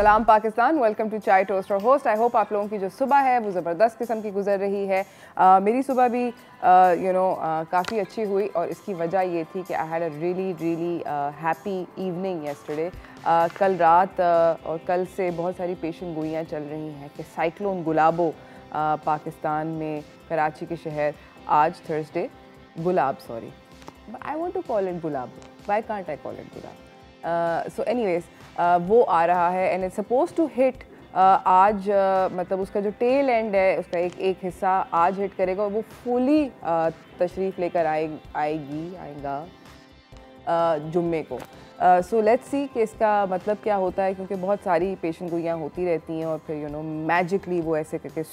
सलाम Pakistan, welcome to चाय toast और होस्ट। आई होप आप लोगों की जो सुबह है वो ज़बरदस्त किस्म की गुजर रही है। मेरी सुबह भी काफ़ी अच्छी हुई और इसकी वजह ये थी कि I had a really happy evening yesterday. कल रात और कल से बहुत सारी पेशन गोइयाँ चल रही हैं कि साइक्लोन गुलाबो पाकिस्तान में कराची के शहर आज Thursday I want to call it Gulabo, why can't I call it Gulab. So anyways वो आ रहा है and it's suppose to hit आज, मतलब उसका जो टेल एंड है उसका एक हिस्सा आज हिट करेगा और वो फुली तशरीफ़ लेकर आएगा जुम्मे को। सो लेट्स सी कि इसका मतलब क्या होता है, क्योंकि बहुत सारी पेशन गोइयाँ होती रहती हैं और फिर मैजिकली वो ऐसे करके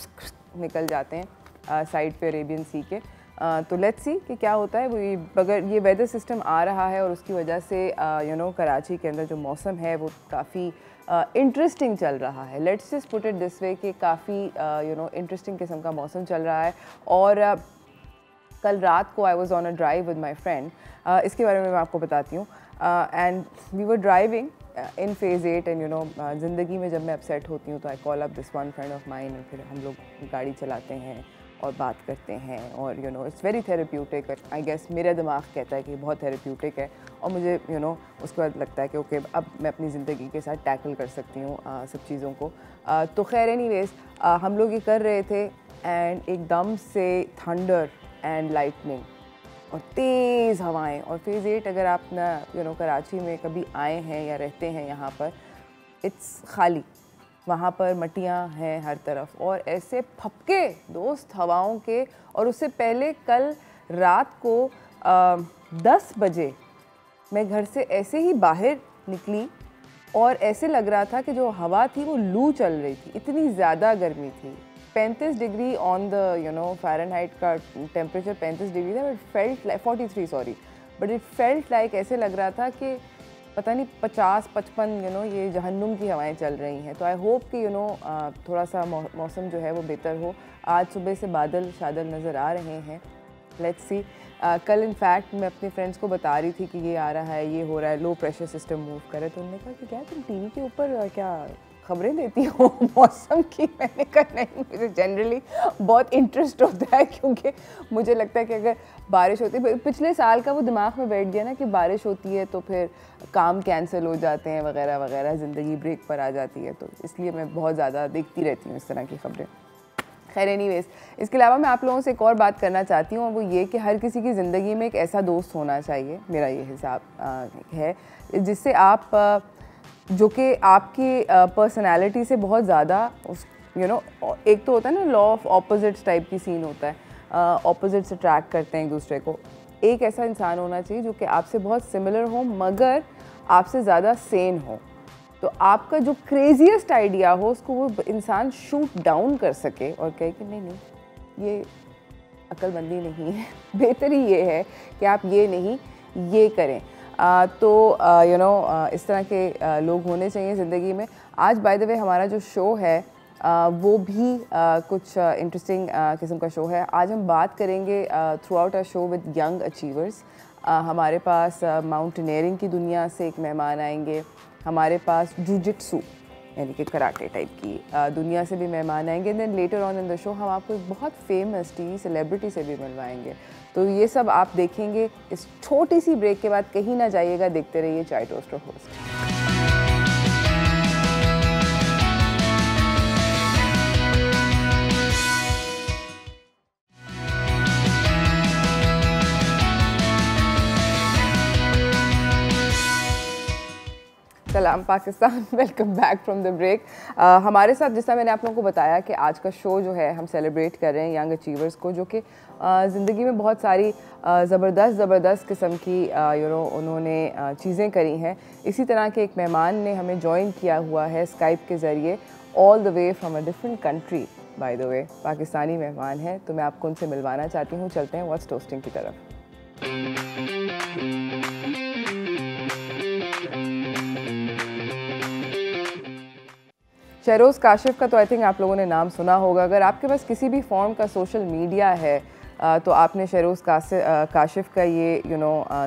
निकल जाते हैं साइड पे अरेबियन सी के। तो लेट्स सी कि क्या होता है। वो अगर ये वेदर सिस्टम आ रहा है और उसकी वजह से कराची के अंदर जो मौसम है वो काफ़ी इंटरेस्टिंग चल रहा है। Let's just put it this way कि काफ़ी इंटरेस्टिंग किस्म का मौसम चल रहा है। और कल रात को I was on a drive with my friend, इसके बारे में मैं आपको बताती हूँ। And we were driving in phase 8 and ज़िंदगी में जब मैं अपसेट होती हूँ तो I call up this one friend of mine, फिर हम लोग गाड़ी चलाते हैं और बात करते हैं और it's very therapeutic. I guess मेरा दिमाग कहता है कि बहुत थेरेप्यूटिक है और मुझे उसके बाद लगता है कि ओके अब मैं अपनी ज़िंदगी के साथ टैकल कर सकती हूँ सब चीज़ों को। तो खैर एनीवेज हम लोग ये कर रहे थे एंड एकदम से थंडर एंड लाइटनिंग और तेज़ हवाएं। और फेज़ 8 अगर आप ना कराची में कभी आए हैं या रहते हैं यहाँ पर, इट्स खाली, वहाँ पर मट्टियाँ हैं हर तरफ और ऐसे फपके दोस्त हवाओं के। और उससे पहले कल रात को 10 बजे मैं घर से ऐसे ही बाहर निकली और ऐसे लग रहा था कि जो हवा थी वो लू चल रही थी, इतनी ज़्यादा गर्मी थी। 35 डिग्री ऑन द फ़ारेनहाइट का टेम्परेचर 35 डिग्री था, but felt like 43 sorry, but it felt like ऐसे लग रहा था कि पता नहीं 50-55 ये जहन्नुम की हवाएं चल रही हैं। तो आई होप कि थोड़ा सा मौसम जो है वो बेहतर हो। आज सुबह से बादल शादल नज़र आ रहे हैं, लेट्स सी। कल इनफैक्ट मैं अपने फ्रेंड्स को बता रही थी कि ये आ रहा है, ये हो रहा है, लो प्रेशर सिस्टम मूव करे। तो उन्होंने कहा कि क्या तुम टीवी के ऊपर क्या खबरें देती हो मौसम की? मैंने कहा नहीं, मुझे जनरली बहुत इंटरेस्ट होता है, क्योंकि मुझे लगता है कि अगर बारिश होती है, पिछले साल का वो दिमाग में बैठ गया ना कि बारिश होती है तो फिर काम कैंसिल हो जाते हैं वगैरह वगैरह, ज़िंदगी ब्रेक पर आ जाती है, तो इसलिए मैं बहुत ज़्यादा देखती रहती हूँ इस तरह की खबरें। खैर एनीवेज, इसके अलावा मैं आप लोगों से एक और बात करना चाहती हूँ और वो ये कि हर किसी की ज़िंदगी में एक ऐसा दोस्त होना चाहिए, मेरा ये हिसाब है, जिससे आप जो कि आपकी पर्सनैलिटी से बहुत ज़्यादा एक तो होता है ना लॉ ऑफ ऑपोजिट्स टाइप की सीन होता है, ऑपोजिट्स अट्रैक्ट करते हैं एक दूसरे को। एक ऐसा इंसान होना चाहिए जो कि आपसे बहुत सिमिलर हो मगर आपसे ज़्यादा सेन हो, तो आपका जो क्रेजीएस्ट आइडिया हो उसको वो इंसान शूट डाउन कर सके और कहे कि नहीं ये अक्लमंदी नहीं है, बेहतर ही ये है कि आप ये नहीं ये करें। इस तरह के लोग होने चाहिए ज़िंदगी में। आज बाय द वे हमारा जो शो है वो भी कुछ इंटरेस्टिंग किस्म का शो है। आज हम बात करेंगे throughout our show with young achievers. हमारे पास माउंटेनियरिंग की दुनिया से एक मेहमान आएंगे, हमारे पास जुजित्सु यानी कि कराटे टाइप की दुनिया से भी मेहमान आएंगे। Then later on in the show हम आपको एक बहुत फेमस टीवी सेलिब्रिटी से भी मिलवाएंगे। तो ये सब आप देखेंगे इस छोटी सी ब्रेक के बाद। कहीं ना जाइएगा, देखते रहिए चाय टोस्ट और होस्ट। सलाम Pakistan, welcome back from the break. हमारे साथ जिस तरह मैंने आप लोगों को बताया कि आज का शो जो है हम सेलिब्रेट कर रहे हैं यंग अचीवर्स को, जो कि ज़िंदगी में बहुत सारी ज़बरदस्त किस्म की उन्होंने चीज़ें करी हैं। इसी तरह के एक मेहमान ने हमें ज्वाइन किया हुआ है स्काइप के ज़रिए, all the way from a different country by the way, Pakistani मेहमान हैं। तो मैं आपको उनसे मिलवाना चाहती हूँ। चलते हैं व्हाट्स टोस्टिंग की तरफ। शहरोज़ काशिफ़ का तो आई थिंक आप लोगों ने नाम सुना होगा। अगर आपके पास किसी भी फॉर्म का सोशल मीडिया है तो आपने शहरोज़ काशिफ़ का ये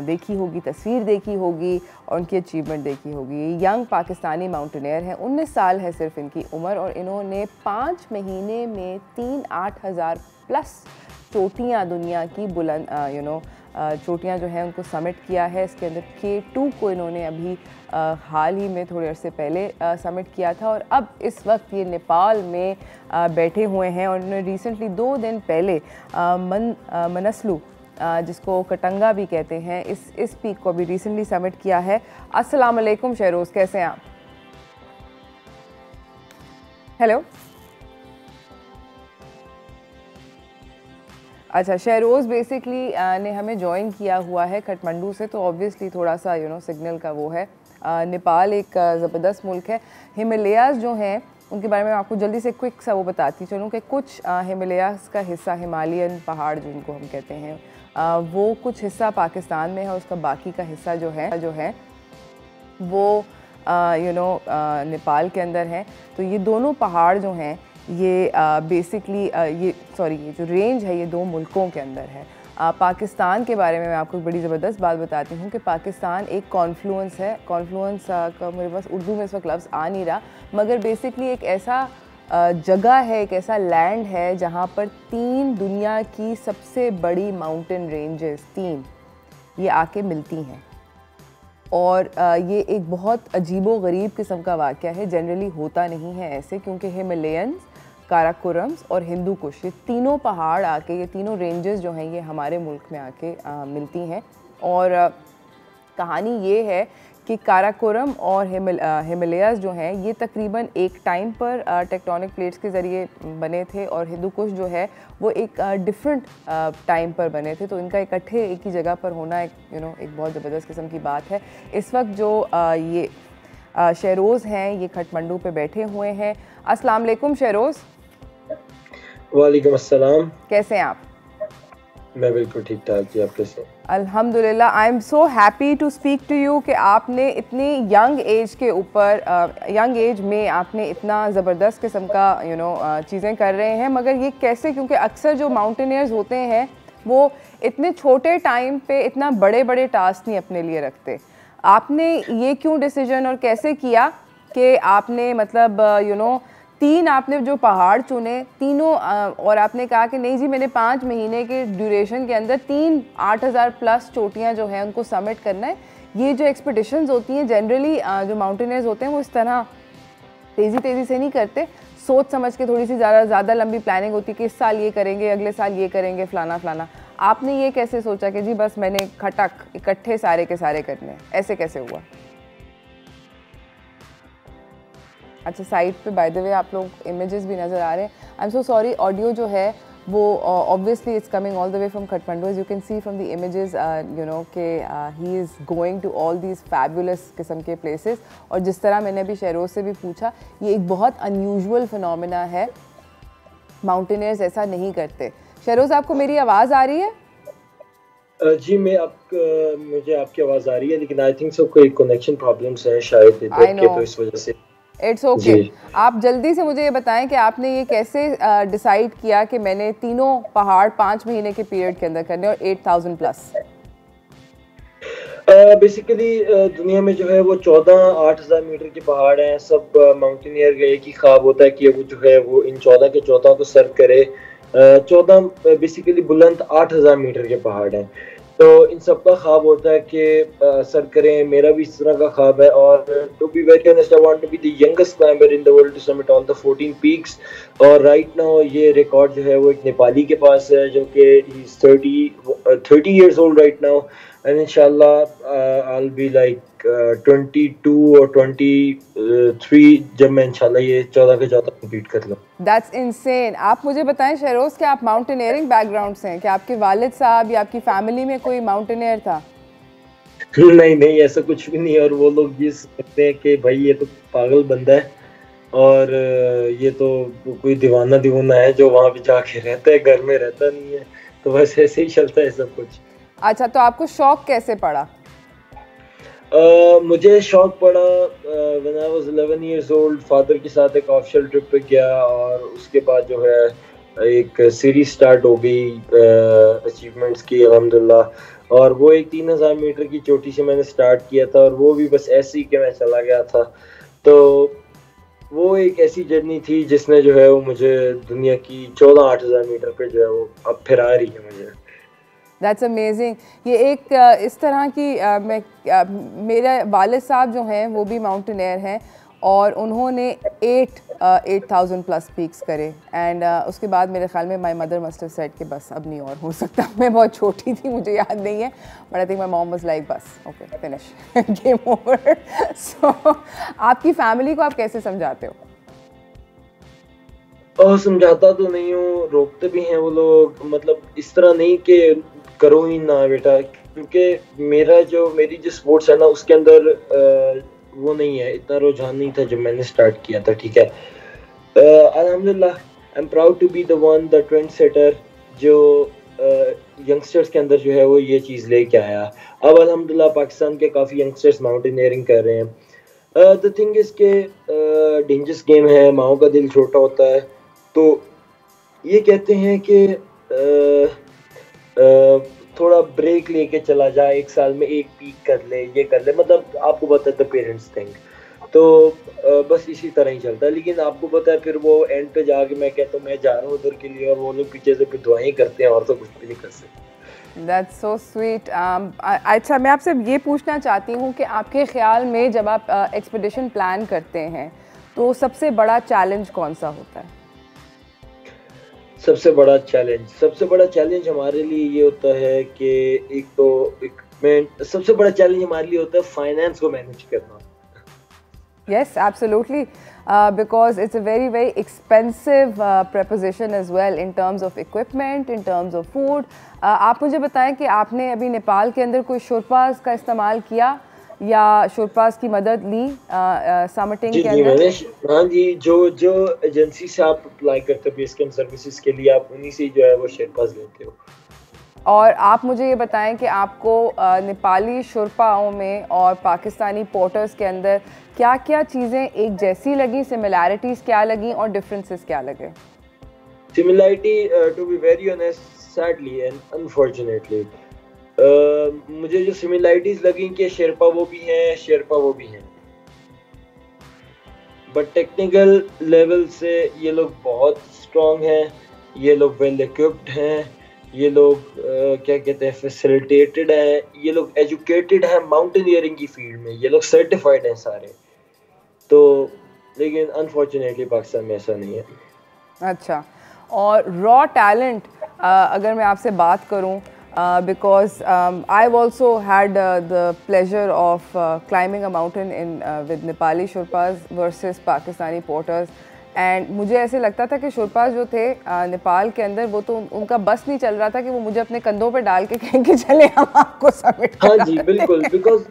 देखी होगी, तस्वीर देखी होगी और उनकी अचीवमेंट देखी होगी। ये यंग पाकिस्तानी माउंटेनियर हैं, 19 साल है सिर्फ इनकी उम्र और इन्होंने 5 महीने में 8,000 प्लस चोटियाँ दुनिया की बुलंद चोटियाँ जो हैं उनको समिट किया है। इसके अंदर K2 को इन्होंने अभी हाल ही में थोड़े अरसे पहले समिट किया था और अब इस वक्त ये नेपाल में बैठे हुए हैं और इन्होंने रिसेंटली 2 दिन पहले मनसलू जिसको कटंगा भी कहते हैं इस पीक को भी रिसेंटली समिट किया है। अस्सलाम वालेकुम शहरोज़, कैसे हैं आप? हेलो। अच्छा, शहरोज़ बेसिकली ने हमें ज्वाइन किया हुआ है काठमांडू से, तो ऑब्वियसली थोड़ा सा सिग्नल का वो है। नेपाल एक ज़बरदस्त मुल्क है। हिमालयाज़ जो हैं उनके बारे में आपको जल्दी से क्विक सा वो बताती चलूँ कि कुछ हिमालयाज़ का हिस्सा, हिमालयन पहाड़ जिनको हम कहते हैं, वो कुछ हिस्सा पाकिस्तान में है, उसका बाकी का हिस्सा जो है वो नेपाल के अंदर है। तो ये दोनों पहाड़ जो हैं ये बेसिकली ये जो रेंज है ये 2 मुल्कों के अंदर है। पाकिस्तान के बारे में मैं आपको एक बड़ी ज़बरदस्त बात बताती हूँ कि पाकिस्तान एक कॉन्फ्लुएंस है। कॉन्फ्लुएंस का मेरे पास उर्दू में इस वक्त लफ्ज़ आ नहीं रहा, मगर बेसिकली एक ऐसा जगह है, एक ऐसा लैंड है जहाँ पर 3 दुनिया की सबसे बड़ी माउंटेन रेंजेस 3 ये आके मिलती हैं और ये एक बहुत अजीबो गरीब किस्म का वाक़या है। जनरली होता नहीं है ऐसे, क्योंकि हिमालयंस, काराकोरम्स और हिंदू कुश, ये तीनों पहाड़ आके, ये तीनों रेंजेस जो हैं ये हमारे मुल्क में आके मिलती हैं। और कहानी ये है कि काराकोरम और हिमालयाज़ जो हैं ये तकरीबन एक टाइम पर टेक्टोनिक प्लेट्स के ज़रिए बने थे और हिंदू कुश जो है वो एक डिफरेंट टाइम पर बने थे। तो इनका इकट्ठे एक ही जगह पर होना एक बहुत ज़बरदस्त किस्म की बात है। इस वक्त जो ये शहरोज़ हैं ये काठमांडू पे बैठे हुए हैं। अस्सलाम वालेकुम शहरोज़। वालेकुम अस्सलाम। कैसे हैं आप? मैं बिल्कुल ठीक ठाक जी, आप कैसे? अल्हम्दुलिल्लाह। I am so happy to speak to you कि आपने इतनी यंग एज के ऊपर यंग एज में आपने इतना ज़बरदस्त किस्म का चीज़ें कर रहे हैं। मगर ये कैसे, क्योंकि अक्सर जो माउंटेनियर्स होते हैं वो इतने छोटे टाइम पे इतना बड़े बड़े टास्क नहीं अपने लिए रखते। आपने ये क्यों डिसीजन और कैसे किया कि आपने मतलब 3 आपने जो पहाड़ चुने तीनों और आपने कहा कि नहीं जी मैंने 5 महीने के ड्यूरेशन के अंदर 8,000 प्लस चोटियाँ जो हैं उनको समिट करना है। ये जो एक्सपीडिशंस होती हैं जनरली जो माउंटेनियर्स होते हैं वो इस तरह तेज़ी से नहीं करते, सोच समझ के थोड़ी सी ज़्यादा लंबी प्लानिंग होती है कि इस साल ये करेंगे, अगले साल ये करेंगे, फलाना। आपने ये कैसे सोचा कि जी बस मैंने खटक इकट्ठे सारे के सारे करने, ऐसे कैसे हुआ? अच्छा, साइड पे बाय द वे आप लोग इमेजेस भी नज़र आ रहे हैं। I am so sorry, audio जो है वो obviously it's coming all the way from Kathmandu, as you can see from the images कि he is going to all these fabulous किस्म के प्लेसेस। और जिस तरह मैंने अभी शहरोज़ से भी पूछा, ये एक बहुत अनयूजुअल फिनोमेना है, माउंटेनियर्स ऐसा नहीं करते। शहरोज़, आपको मेरी आवाज़ आ रही है? जी मुझे आपकी आवाज़ आ रही है, लेकिन आई थिंक सो कोई कनेक्शन प्रॉब्लम्स हैं शायद इधर के, तो इस वजह से। It's okay. आप जल्दी से मुझे ये बताएं कि आपने ये कैसे डिसाइड किया कि मैंने तीनों पहाड़ 5 महीने के पीरियड के अंदर करने और 8,000 प्लस? बेसिकली दुनिया में जो है वो 8,000 मीटर के पहाड़ हैं। सब माउंटेनियर का एक ही ख्वाब होता है कि वो जो है वो इन 14 के 14 को सर करे। 14 बेसिकली बुलंद 8,000 मीटर के पहाड़ हैं, तो इन सब का ख्वाब होता है कि सर करें। मेरा भी इस तरह का ख्वाब है और to be very honest I want to be the youngest climber in the world to summit all the 14 peaks. और राइट नाउ ये रिकॉर्ड जो है वो एक नेपाली के पास है जो कि he is 30 years old right now, and इंशाल्लाह आई विल बी लाइक 22 और 23 जब मैं इंशाल्लाह ये 14 के 14 कंप्लीट कर लूँ। That's insane. आप मुझे बताएं शहरोज़ कि आप माउंटेनियरिंग बैकग्राउंड से हैं, कि आपके वालिद साहब या आपकी फैमिली में कोई माउंटेनियर था? नहीं, ऐसा कुछ भी नहीं। और वो लोग ये समझते हैं कि भाई ये तो पागल बंदा है और ये तो कोई दीवाना है जो वहाँ पे जाके रहता है, घर में रहता नहीं है। तो बस ऐसे ही चलता है सब कुछ। अच्छा, तो आपको शौक कैसे पड़ा? मुझे शौक पड़ा when I was 11 years old। Father के साथ एक ऑफशोर ट्रिप पे गया और उसके बाद जो है एक सीरीज स्टार्ट हो गई अचीवमेंट्स की अल्हम्दुलिल्लाह। और वो एक 3000 मीटर की चोटी से मैंने स्टार्ट किया था, और वो भी बस ऐसे ही कि मैं चला गया था। तो वो एक ऐसी जर्नी थी जिसने जो है वो मुझे दुनिया की 14-8000 मीटर पे जो है वो अब फिरा रही है मुझे। That's amazing. ये एक इस तरह की मेरे वालिद साहब जो हैं वो भी माउंटेनियर हैं, और उन्होंने 8000 प्लस पीक्स करे, एंड उसके बाद मेरे ख्याल में my mother must have said कि बस अब नहीं और हो सकता। मैं बहुत छोटी थी, मुझे याद नहीं है, but I think my mom was like बस ओके फिनिश, गेम ओवर। सो आपकी फैमिली को आप कैसे समझाते हो? और समझाता तो नहीं हूँ, रोकते भी हैं वो लोग, मतलब इस तरह नहीं कि करो ही ना बेटा, क्योंकि मेरी जो स्पोर्ट्स है ना उसके अंदर वो नहीं है, इतना रुझान नहीं था जब मैंने स्टार्ट किया था, ठीक है। अल्हम्दुलिल्लाह I am proud to be the one, the trend setter, जो यंगस्टर्स के अंदर जो है वो ये चीज़ लेके आया। अब अल्हम्दुलिल्लाह पाकिस्तान के काफ़ी यंगस्टर्स माउंटेनियरिंग कर रहे हैं। द थिंग इज के डेंजरस गेम है, माओ का दिल छोटा होता है, तो ये कहते हैं कि थोड़ा ब्रेक लेके चला जाए, एक साल में एक पीक कर ले, ये कर ले, मतलब आपको पता है द पेरेंट्स थिंग, तो बस इसी तरह ही चलता है। लेकिन आपको पता है फिर वो एंड पे जाके मैं कहता हूँ मैं जा रहा हूँ उधर के लिए, और वो लोग पीछे से फिर दुआएं करते हैं, और तो कुछ भी नहीं कर सकते। That's so sweet. अच्छा, मैं आपसे ये पूछना चाहती हूँ कि आपके ख्याल में जब आप एक्सपीडिशन प्लान करते हैं तो सबसे बड़ा चैलेंज कौन सा होता है? सबसे बड़ा चैलेंज हमारे लिए ये होता है कि एक तो इक्विपमेंट, सबसे बड़ा चैलेंज हमारे लिए होता है फाइनेंस को मैनेज करना। Yes, absolutely, because it's a very, very expensive preposition as well in terms of equipment, in terms of food. आप मुझे बताएं कि आपने अभी नेपाल के अंदर कोई शोरपास का इस्तेमाल किया या शोरपास की मदद ली समिटिंग जी के जी अंदर? मैंने, हाँ जी, जो एजेंसी से आप अप्लाई करते हो बेस कैंप सर्विसेज के लिए, आप उन्हीं से जो है वो शेरपास लेते हो। और आप मुझे ये बताएं कि आपको नेपाली शुरपाओं में और पाकिस्तानी पोर्टर्स के अंदर क्या क्या चीज़ें एक जैसी लगी, सिमिलैरिटीज़ क्या लगी और डिफरेंसेस क्या लगे? Similarity, to be very honest, sadly and unfortunately, मुझे जो सिमिलैरिटीज लगी कि शेरपा वो भी हैं, बट टेक्निकल लेवल से ये लोग बहुत स्ट्रॉन्ग हैं, ये लोग वेल इक्विप्ड हैं, ये लोग क्या कहते हैं फैसिलिटेटेड हैं, ये लोग एजुकेटेड हैं माउंटेनियरिंग की फील्ड में, ये लोग सर्टिफाइड हैं सारे। तो लेकिन अनफॉर्चुनेटली पाकिस्तान में ऐसा नहीं है। अच्छा, और रॉ टैलेंट अगर मैं आपसे बात करूं, because I've also had the pleasure of climbing a mountain in with Nepali Sherpas versus Pakistani porters, and मुझे ऐसे लगता था कि शुरपास जो थे नेपाल के अंदर, वो तो उनका बस नहीं चल रहा था कि वो मुझे अपने कंधों पे डाल के कहें कि चले हम आपको समिट हाँ जी बिल्कुल, बिकॉज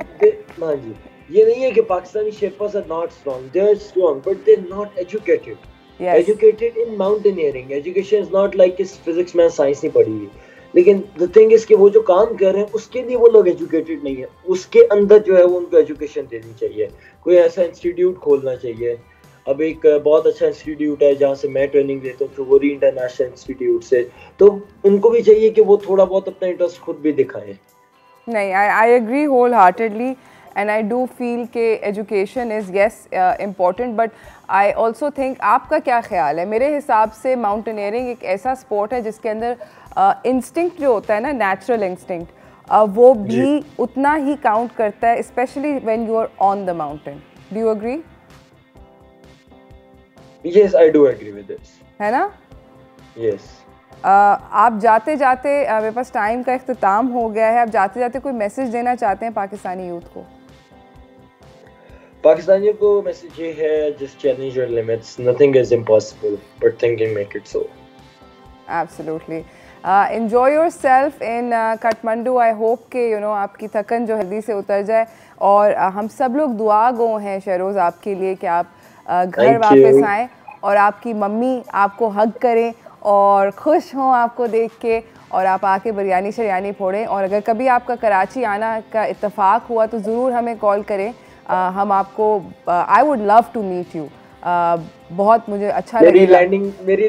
हाँ जी, ये नहीं है कि Pakistani Sherpas are not strong, they are strong but they are not educated. Educated in mountaineering, education is not like कि फिजिक्स में साइंस नहीं पढ़ी है, लेकिन द थिंग इज कि वो जो काम कर रहे हैं उसके लिए वो लोग एजुकेटेड नहीं है, उसके अंदर जो है वो उनको एजुकेशन देनी चाहिए, कोई ऐसा इंस्टीट्यूट खोलना चाहिए। अब एक बहुत अच्छा इंस्टीट्यूट है जहाँ से मैं ट्रेनिंग लेता हूँ, चुगोरी इंटरनेशनल इंस्टीट्यूट से, तो उनको भी चाहिए कि वो थोड़ा बहुत अपना इंटरेस्ट खुद भी दिखाएं। नहीं, I agree whole heartedly, and I do feel कि education is yes important, but I also think, आपका क्या ख्याल है? मेरे हिसाब से माउंटेनियरिंग एक ऐसा स्पोर्ट है जिसके अंदर इंस्टिंक्ट जो होता है ना, नेचुरल इंस्टिंक्ट, वो भी उतना ही काउंट करता है, specially when you are on the mountain. Do you agree? Yes, I do agree with this. है ना? Yes. आप जाते जाते, मेरे पास टाइम का इख्तिताम हो गया है, आप जाते जाते कोई मैसेज देना चाहते हैं पाकिस्तानी यूथ को? पाकिस्तानियों को मैसेज ये है, just challenge your limits, nothing is impossible, but thinking make it so. Absolutely. Enjoy yourself in Kathmandu. I hope कि आपकी थकन जो जल्दी से उतर जाए, और हम सब लोग दुआ गो हैं शहरोज़ आपके लिए कि आप घर वापस आएँ और आपकी मम्मी आपको हग करें और खुश हों आपको देख के, और आप आके बिरयानी शरियानी फोड़ें। और अगर कभी आपका कराची आना का इत्तेफाक हुआ तो ज़रूर हमें कॉल करें, हम आपको, I would love to meet you. बहुत मुझे अच्छा मेरी लगेगा।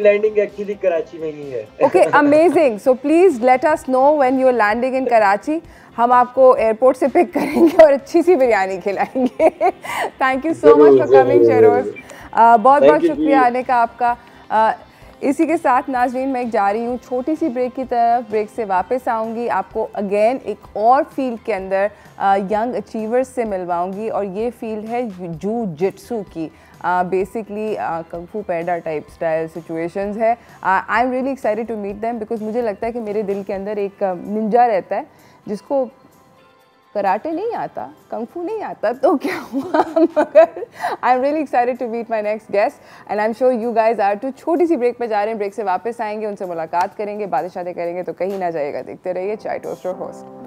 लैंडिंग एक्चुअली कराची में ही है। Okay, amazing. So please let us know when you are landing in Karachi. हम आपको एयरपोर्ट से पिक करेंगे और अच्छी सी बिरयानी खिलाएंगे। Thank you so much for coming Sheroz, बहुत बहुत शुक्रिया आने का आपका। इसी के साथ नाज़रीन मैं जा रही हूँ छोटी सी ब्रेक की तरफ। ब्रेक से वापस आऊँगी, आपको अगेन एक और फील्ड के अंदर यंग अचीवर्स से मिलवाऊँगी और ये फील्ड है जू जिट्सू की। बेसिकली कंग फू पैंडा टाइप स्टाइल सिचुएशंस है। I am really excited to meet them because मुझे लगता है कि मेरे दिल के अंदर एक निंजा रहता है जिसको कराटे नहीं आता, कंग फू नहीं आता, तो क्या हुआ, मगर I am really excited to meet my next guest and I am sure you guys are too. छोटी सी ब्रेक पे जा रहे हैं, ब्रेक से वापस आएंगे, उनसे मुलाकात करेंगे, बातें शातें करेंगे, तो कहीं ना जाइएगा, देखते रहिए चाय टोस्टर host.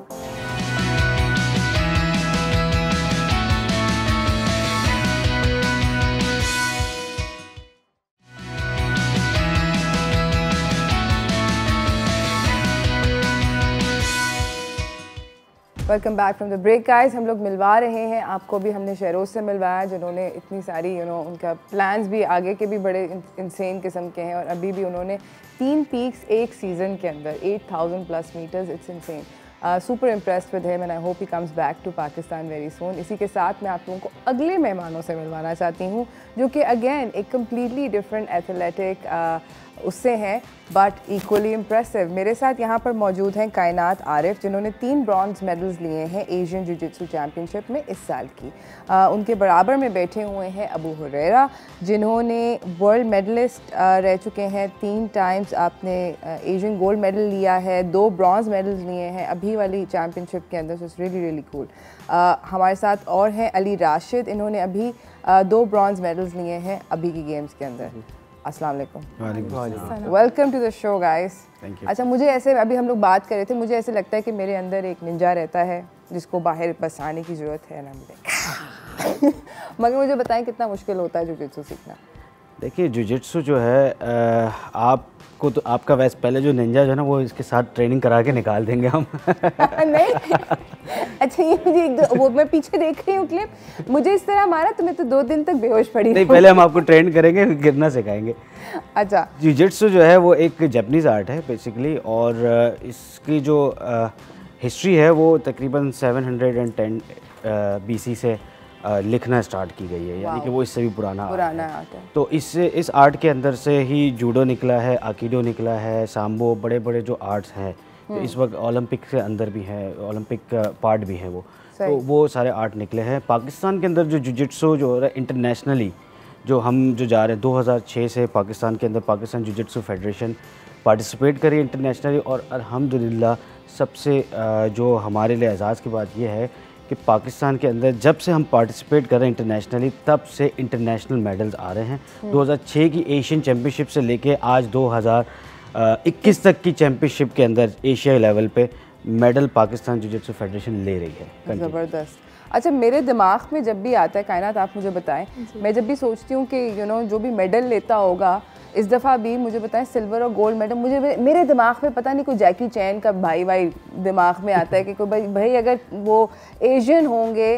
Welcome back from the break guys. हम लोग मिलवा रहे हैं आपको भी, हमने शहरोज से मिलवाया जिन्होंने इतनी सारी उनका प्लान्स भी आगे के भी बड़े इंसेन किस्म के हैं और अभी भी उन्होंने 3 पीक्स एक सीज़न के अंदर 8000 plus meters, it's insane. Super impressed with him and I hope he comes back to Pakistan very soon. इसी के साथ मैं आप लोगों को अगले मेहमानों से मिलवाना चाहती हूँ जो कि अगेन एक कम्प्लीटली डिफरेंट एथलेटिक उससे हैं बट इक्वली इम्प्रेसिव। मेरे साथ यहाँ पर मौजूद हैं कायनात आरिफ जिन्होंने 3 ब्रॉन्ज मेडल्स लिए हैं एशियन जिजित्सु चैम्पियनशिप में इस साल की। उनके बराबर में बैठे हुए हैं अबू हुरैरा जिन्होंने वर्ल्ड मेडलिस्ट रह चुके हैं 3 टाइम्स। आपने एशियन गोल्ड मेडल लिया है, 2 ब्रॉन्ज मेडल्स लिए हैं अभी वाली चैम्पियनशिप के अंदर, so it's really really cool. हमारे साथ और हैं अली राशिद, इन्होंने अभी 2 ब्रॉन्ज मेडल्स लिए हैं अभी की गेम्स के अंदर। अस्सलाम वालेकुम, welcome to the show guys. अच्छा, मुझे ऐसे अभी हम लोग बात कर रहे थे, मुझे ऐसे लगता है कि मेरे अंदर एक निंजा रहता है जिसको बाहर बस आने की ज़रूरत है ना मुझे। मगर मुझे बताएं कितना मुश्किल होता है जुजित्सु सीखना? देखिए जुजित्सु जो है आपको तो आपका वैसे पहले जो निंजा जो है ना वो इसके साथ ट्रेनिंग करा के निकाल देंगे हम। नहीं, अच्छा ये मुझे वो मैं पीछे देख रही हूँ क्लिप, मुझे इस तरह मारा तो मैं तो 2 दिन तक बेहोश पड़ी। नहीं, पहले हम आपको ट्रेन करेंगे, गिरना सिखाएंगे। अच्छा, जुजित्सु जो है वो एक जापानीज़ आर्ट है बेसिकली और इसकी जो हिस्ट्री है वो तकरीबन 710 BC से लिखना स्टार्ट की गई है, यानी कि वो इससे भी पुराना आर्ट है। तो इस आर्ट के अंदर से ही जूडो निकला है, आकिडो निकला है, सांबो, बड़े बड़े जो आर्ट्स हैं तो इस वक्त ओलंपिक के अंदर भी हैं, ओलंपिक पार्ट भी हैं वो, तो वो सारे आर्ट निकले हैं। पाकिस्तान के अंदर जो जुजित्सु जो हो रहा है इंटरनेशनली जो हम जो जा रहे हैं 2006 से पाकिस्तान के अंदर पाकिस्तान जुजित्सु फेडरेशन पार्टिसिपेट करी इंटरनेशनली और अल्हम्दुलिल्लाह सबसे जो हमारे लिए एजाज़ की बात यह है कि पाकिस्तान के अंदर जब से हम पार्टिसिपेट कर रहे हैं इंटरनेशनली तब से इंटरनेशनल मेडल्स आ रहे हैं। 2006 की एशियन चैम्पियनशिप से लेके आज 2021 तक की चैम्पियनशिप के अंदर एशिया लेवल पे मेडल पाकिस्तान जुजित्सु फेडरेशन ले रही है। ज़बरदस्त। अच्छा, मेरे दिमाग में जब भी आता है, कायनात आप मुझे बताएं, मैं जब भी सोचती हूँ कि जो भी मेडल लेता होगा इस दफ़ा भी मुझे बताएं सिल्वर और गोल्ड मेडल, मुझे मेरे दिमाग में पता नहीं कोई जैकी चैन का भाई दिमाग में आता है कि कोई भाई अगर वो एशियन होंगे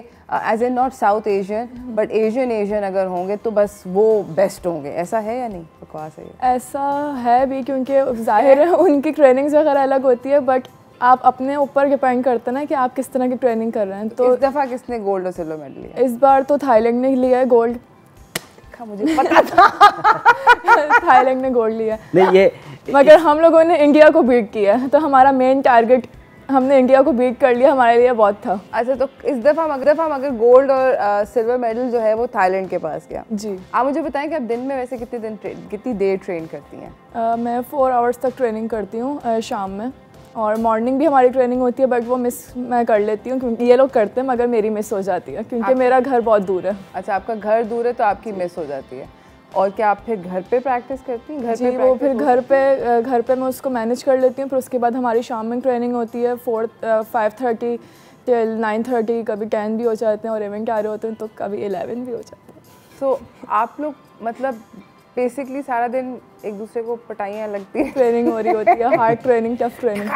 as a not south Asian but Asian अगर होंगे तो बस वो बेस्ट होंगे, ऐसा है या नहीं? बकवास है? ऐसा है भी, क्योंकि जाहिर है उनकी ट्रेनिंग्स वगैरह अलग होती है बट आप अपने ऊपर डिपेंड करते हैं ना कि आप किस तरह की ट्रेनिंग कर रहे हैं। तो इस दफ़ा किसने गोल्ड और सिल्वर मेडल लिया? इस बार तो थाईलैंड ने लिया है गोल्ड। मुझे पता था। थाईलैंड ने गोल्ड लिया नहीं, ये मगर हम लोगों ने इंडिया को बीट किया है, तो हमारा मेन टारगेट हमने इंडिया को बीट कर लिया, हमारे लिए बहुत था। अच्छा, तो इस दफ़ा मगर गोल्ड और सिल्वर मेडल जो है वो थाईलैंड के पास गया। जी, आप मुझे बताएं कि आप दिन में वैसे कितनी देर ट्रेन करती हैं? मैं 4 आवर्स तक ट्रेनिंग करती हूँ शाम में, और मॉर्निंग भी हमारी ट्रेनिंग होती है बट वो मिस मैं कर लेती हूँ क्योंकि ये लोग करते हैं मगर मेरी मिस हो जाती है क्योंकि मेरा घर बहुत दूर है। अच्छा, आपका घर दूर है तो आपकी मिस हो जाती है। और क्या आप फिर घर पे प्रैक्टिस करती हैं? जी, वो फिर घर पे मैं उसको मैनेज कर लेती हूँ। फिर उसके बाद हमारी शाम में ट्रेनिंग होती है 5:30 till 9:30, कभी 10 भी हो जाते हैं और इवेंट आ रहे होते हैं तो कभी 11 भी हो जाते हैं। सो आप लोग मतलब बेसिकली सारा दिन एक दूसरे को पटाइयाँ लगती है, ट्रेनिंग हो रही होती है, हार्ड ट्रेनिंग, टफ ट्रेनिंग,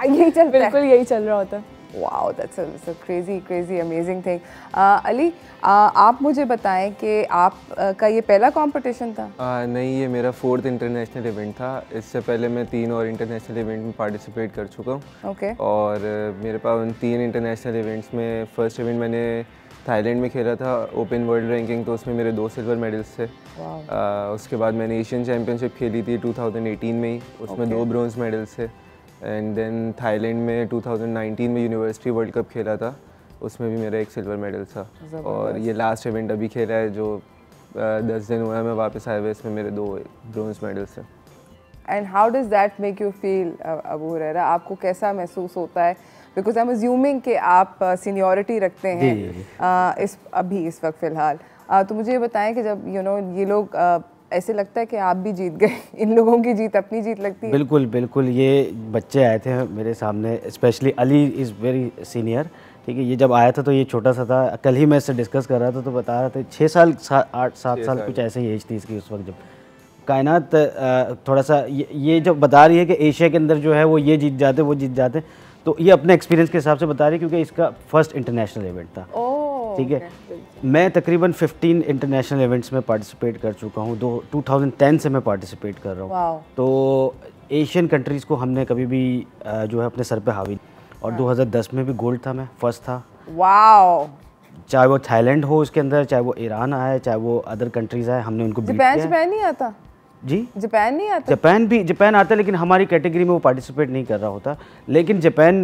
यही चल बिल्कुल यही चल रहा होता है। Wow, that's a crazy amazing thing. Ali, आप मुझे बताएं कि आप का ये पहला कंपटीशन था? नहीं, ये मेरा 4th इंटरनेशनल इवेंट था। इससे पहले मैं 3 और इंटरनेशनल इवेंट में पार्टिसिपेट कर चुका हूँ। ओके। और मेरे पास उन 3 इंटरनेशनल इवेंट्स में फर्स्ट इवेंट मैंने थाईलैंड में खेला था, ओपन वर्ल्ड रैंकिंग, तो उसमें मेरे 2 सिल्वर मेडल्स थे। उसके बाद मैंने एशियन चैम्पियनशिप खेली थी 2018 में ही, उसमें 2 ब्रॉन्ज मेडल्स थे। एंड देन थाईलैंड में 2019 में यूनिवर्सिटी वर्ल्ड कप खेला था, उसमें भी मेरा 1 सिल्वर मेडल था। और ये लास्ट इवेंट अभी खेला है जो 10 दिन हुआ है मैं वापस आए हुए, इसमें मेरे 2 ब्रॉन्ज मेडल्स हैं। And how does that make you feel Abu Huraira? आपको कैसा महसूस होता है? बिकॉज आई एम अज्यूमिंग कि आप सीनियरिटी रखते हैं इस वक्त फ़िलहाल। तो मुझे ये बताएं कि जब ये लोग ऐसे लगता है कि आप भी जीत गए, इन लोगों की जीत अपनी जीत लगती है? बिल्कुल बिल्कुल, ये बच्चे आए थे मेरे सामने, specially Ali is very senior, ठीक है। ये जब आया था तो ये छोटा सा था, कल ही मैं इससे डिस्कस कर रहा था तो बता रहा था 6 साल 8 7 साल कुछ ऐसे ही एज थी इसकी उस वक्त, जब कायनात थोड़ा सा ये जब बता रही है कि एशिया के अंदर जो है वो ये जीत जाते वो जीत जाते, तो ये अपने एक्सपीरियंस के हिसाब से बता रही है क्योंकि इसका फर्स्ट इंटरनेशनल इवेंट था, ठीक है। मैं तकरीबन 15 इंटरनेशनल इवेंट्स में पार्टिसिपेट कर चुका हूँ, 2010 से मैं पार्टिसिपेट कर रहा हूँ। तो एशियन कंट्रीज़ को हमने कभी भी जो है अपने सर पे हावी, और 2010 में भी गोल्ड था, मैं फर्स्ट था। वाओ! चाहे वो थाईलैंड हो उसके अंदर, चाहे वो ईरान आए, चाहे वो अदर कंट्रीज़ आए, हमने उनको बीट किया। जापान नहीं आता? जी, जापान नहीं आता? जापान आता है लेकिन हमारी कैटेगरी में वो पार्टिसिपेट नहीं कर रहा होता। लेकिन जापान